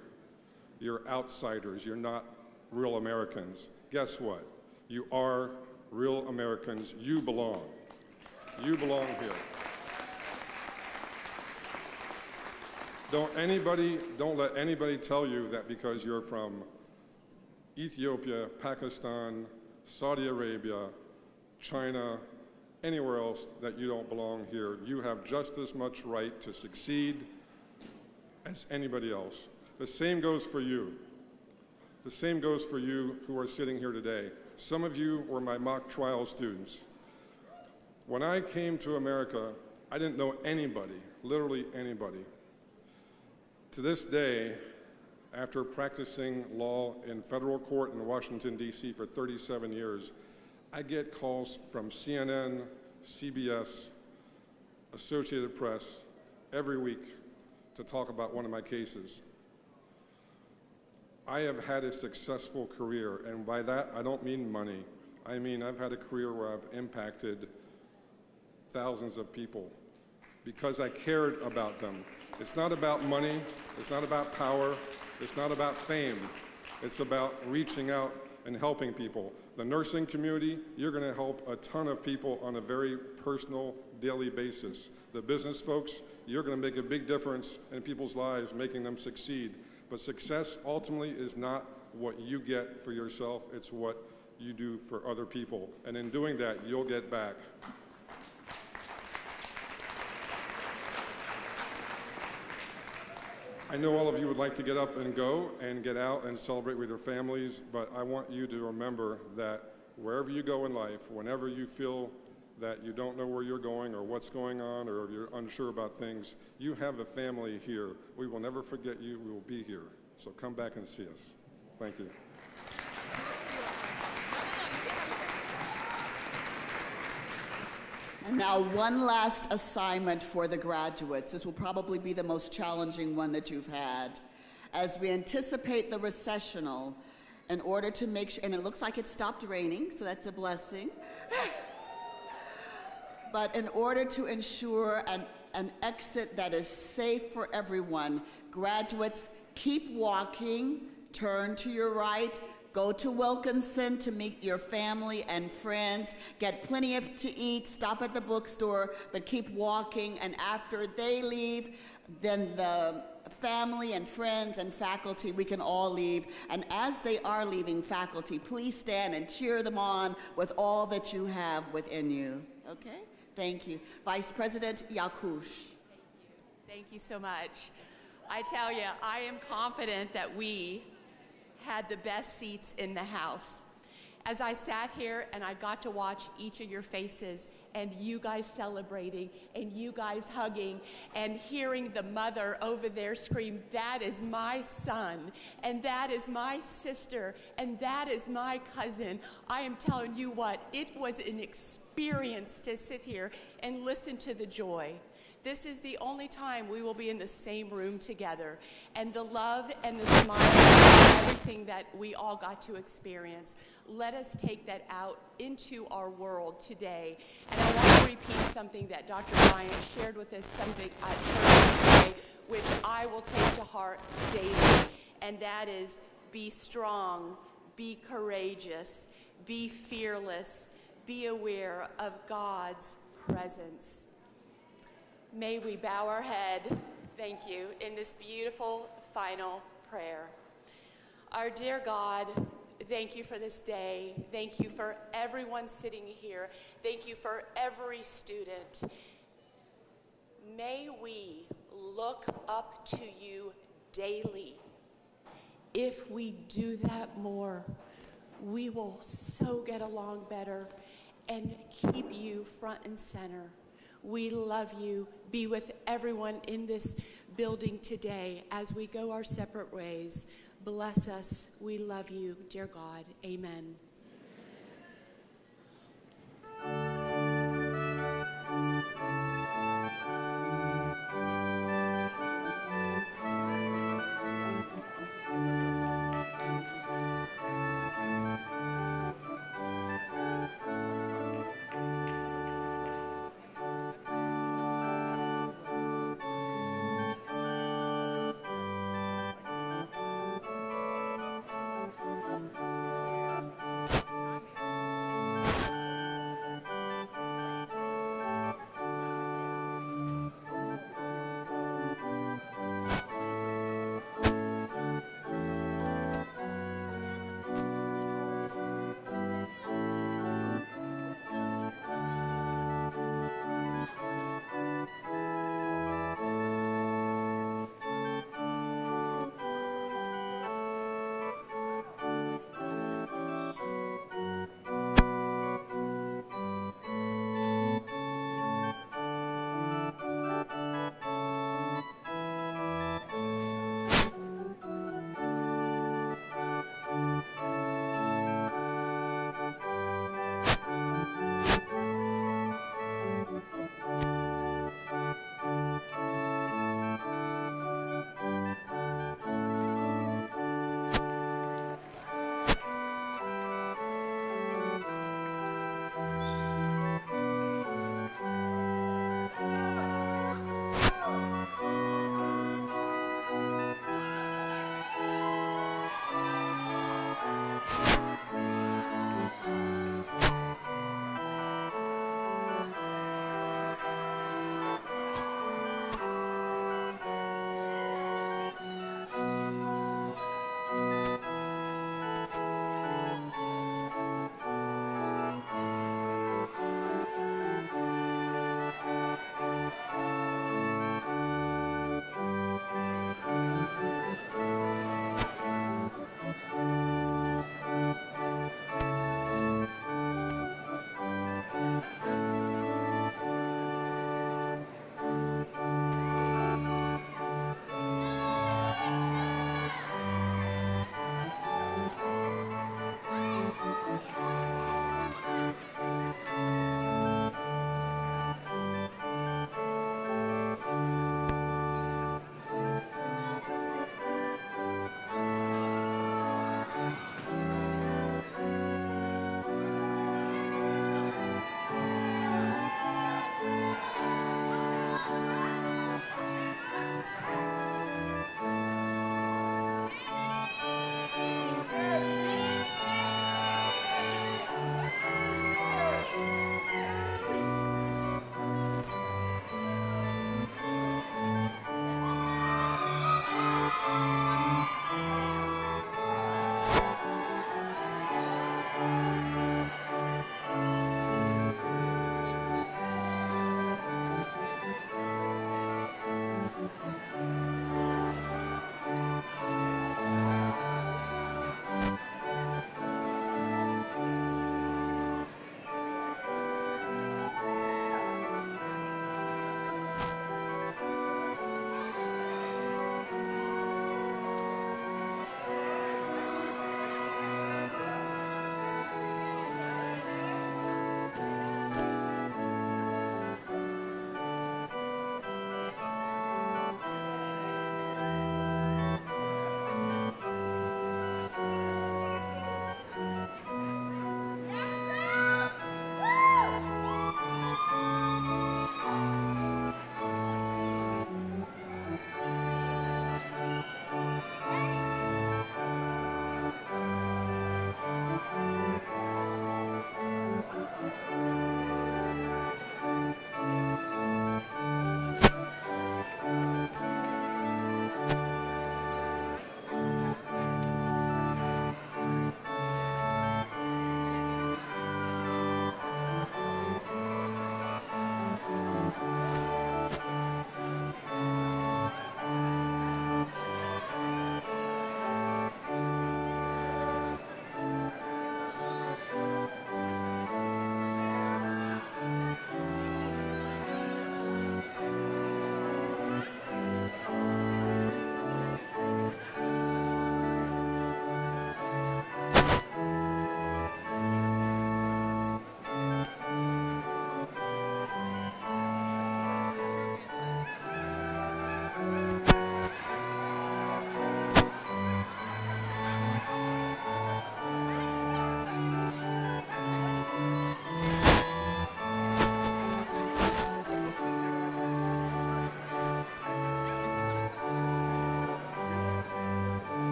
You're outsiders, you're not real Americans. Guess what? You are real Americans, you belong. You belong here. Don't let anybody tell you that because you're from Ethiopia, Pakistan, Saudi Arabia, China, anywhere else that you don't belong here. You have just as much right to succeed as anybody else. The same goes for you. The same goes for you who are sitting here today. Some of you were my mock trial students. When I came to America, I didn't know anybody, literally anybody. To this day, after practicing law in federal court in Washington, D.C. for 37 years, I get calls from CNN, CBS, Associated Press every week to talk about one of my cases. I have had a successful career, and by that, I don't mean money. I mean, I've had a career where I've impacted thousands of people because I cared about them. It's not about money, it's not about power, it's not about fame. It's about reaching out and helping people. The nursing community, you're going to help a ton of people on a very personal, daily basis. The business folks, you're going to make a big difference in people's lives, making them succeed. But success ultimately is not what you get for yourself, it's what you do for other people. And in doing that, you'll get back. I know all of you would like to get up and go and get out and celebrate with your families, but I want you to remember that wherever you go in life, whenever you feel that you don't know where you're going or what's going on or you're unsure about things, you have a family here. We will never forget you. We will be here. So come back and see us. Thank you.
And now one last assignment for the graduates. This will probably be the most challenging one that you've had. As we anticipate the recessional, in order to make sure, and it looks like it stopped raining, so that's a blessing. But in order to ensure an exit that is safe for everyone, graduates, keep walking, turn to your right, go to Wilkinson to meet your family and friends, get plenty to eat, stop at the bookstore, but keep walking, and after they leave, then the family and friends and faculty, we can all leave. And as they are leaving, faculty, please stand and cheer them on with all that you have within you. Okay? Thank you. Vice President Yakush.
Thank you so much. I tell you, I am confident that we had the best seats in the house. As I sat here and I got to watch each of your faces and you guys celebrating and you guys hugging and hearing the mother over there scream, "That is my son, and that is my sister, and that is my cousin," I am telling you what, it was an experience experience to sit here and listen to the joy. This is the only time we will be in the same room together. And the love and the smile and everything that we all got to experience, let us take that out into our world today. And I want to repeat something that Dr. Bryant shared with us something at church today, which I will take to heart daily. And that is, be strong, be courageous, be fearless, be aware of God's presence. May we bow our head, thank you, in this beautiful final prayer. Our dear God, thank you for this day. Thank you for everyone sitting here. Thank you for every student. May we look up to you daily. If we do that more, we will so get along better and keep you front and center. We love you. Be with everyone in this building today as we go our separate ways. Bless us. We love you, dear God. Amen.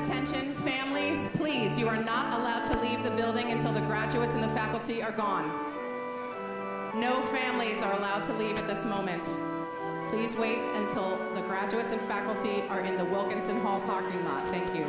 attention. Families, please, you are not allowed to leave the building until the graduates and the faculty are gone. No families are allowed to leave at this moment. Please wait until the graduates and faculty are in the Wilkinson Hall parking lot. Thank you.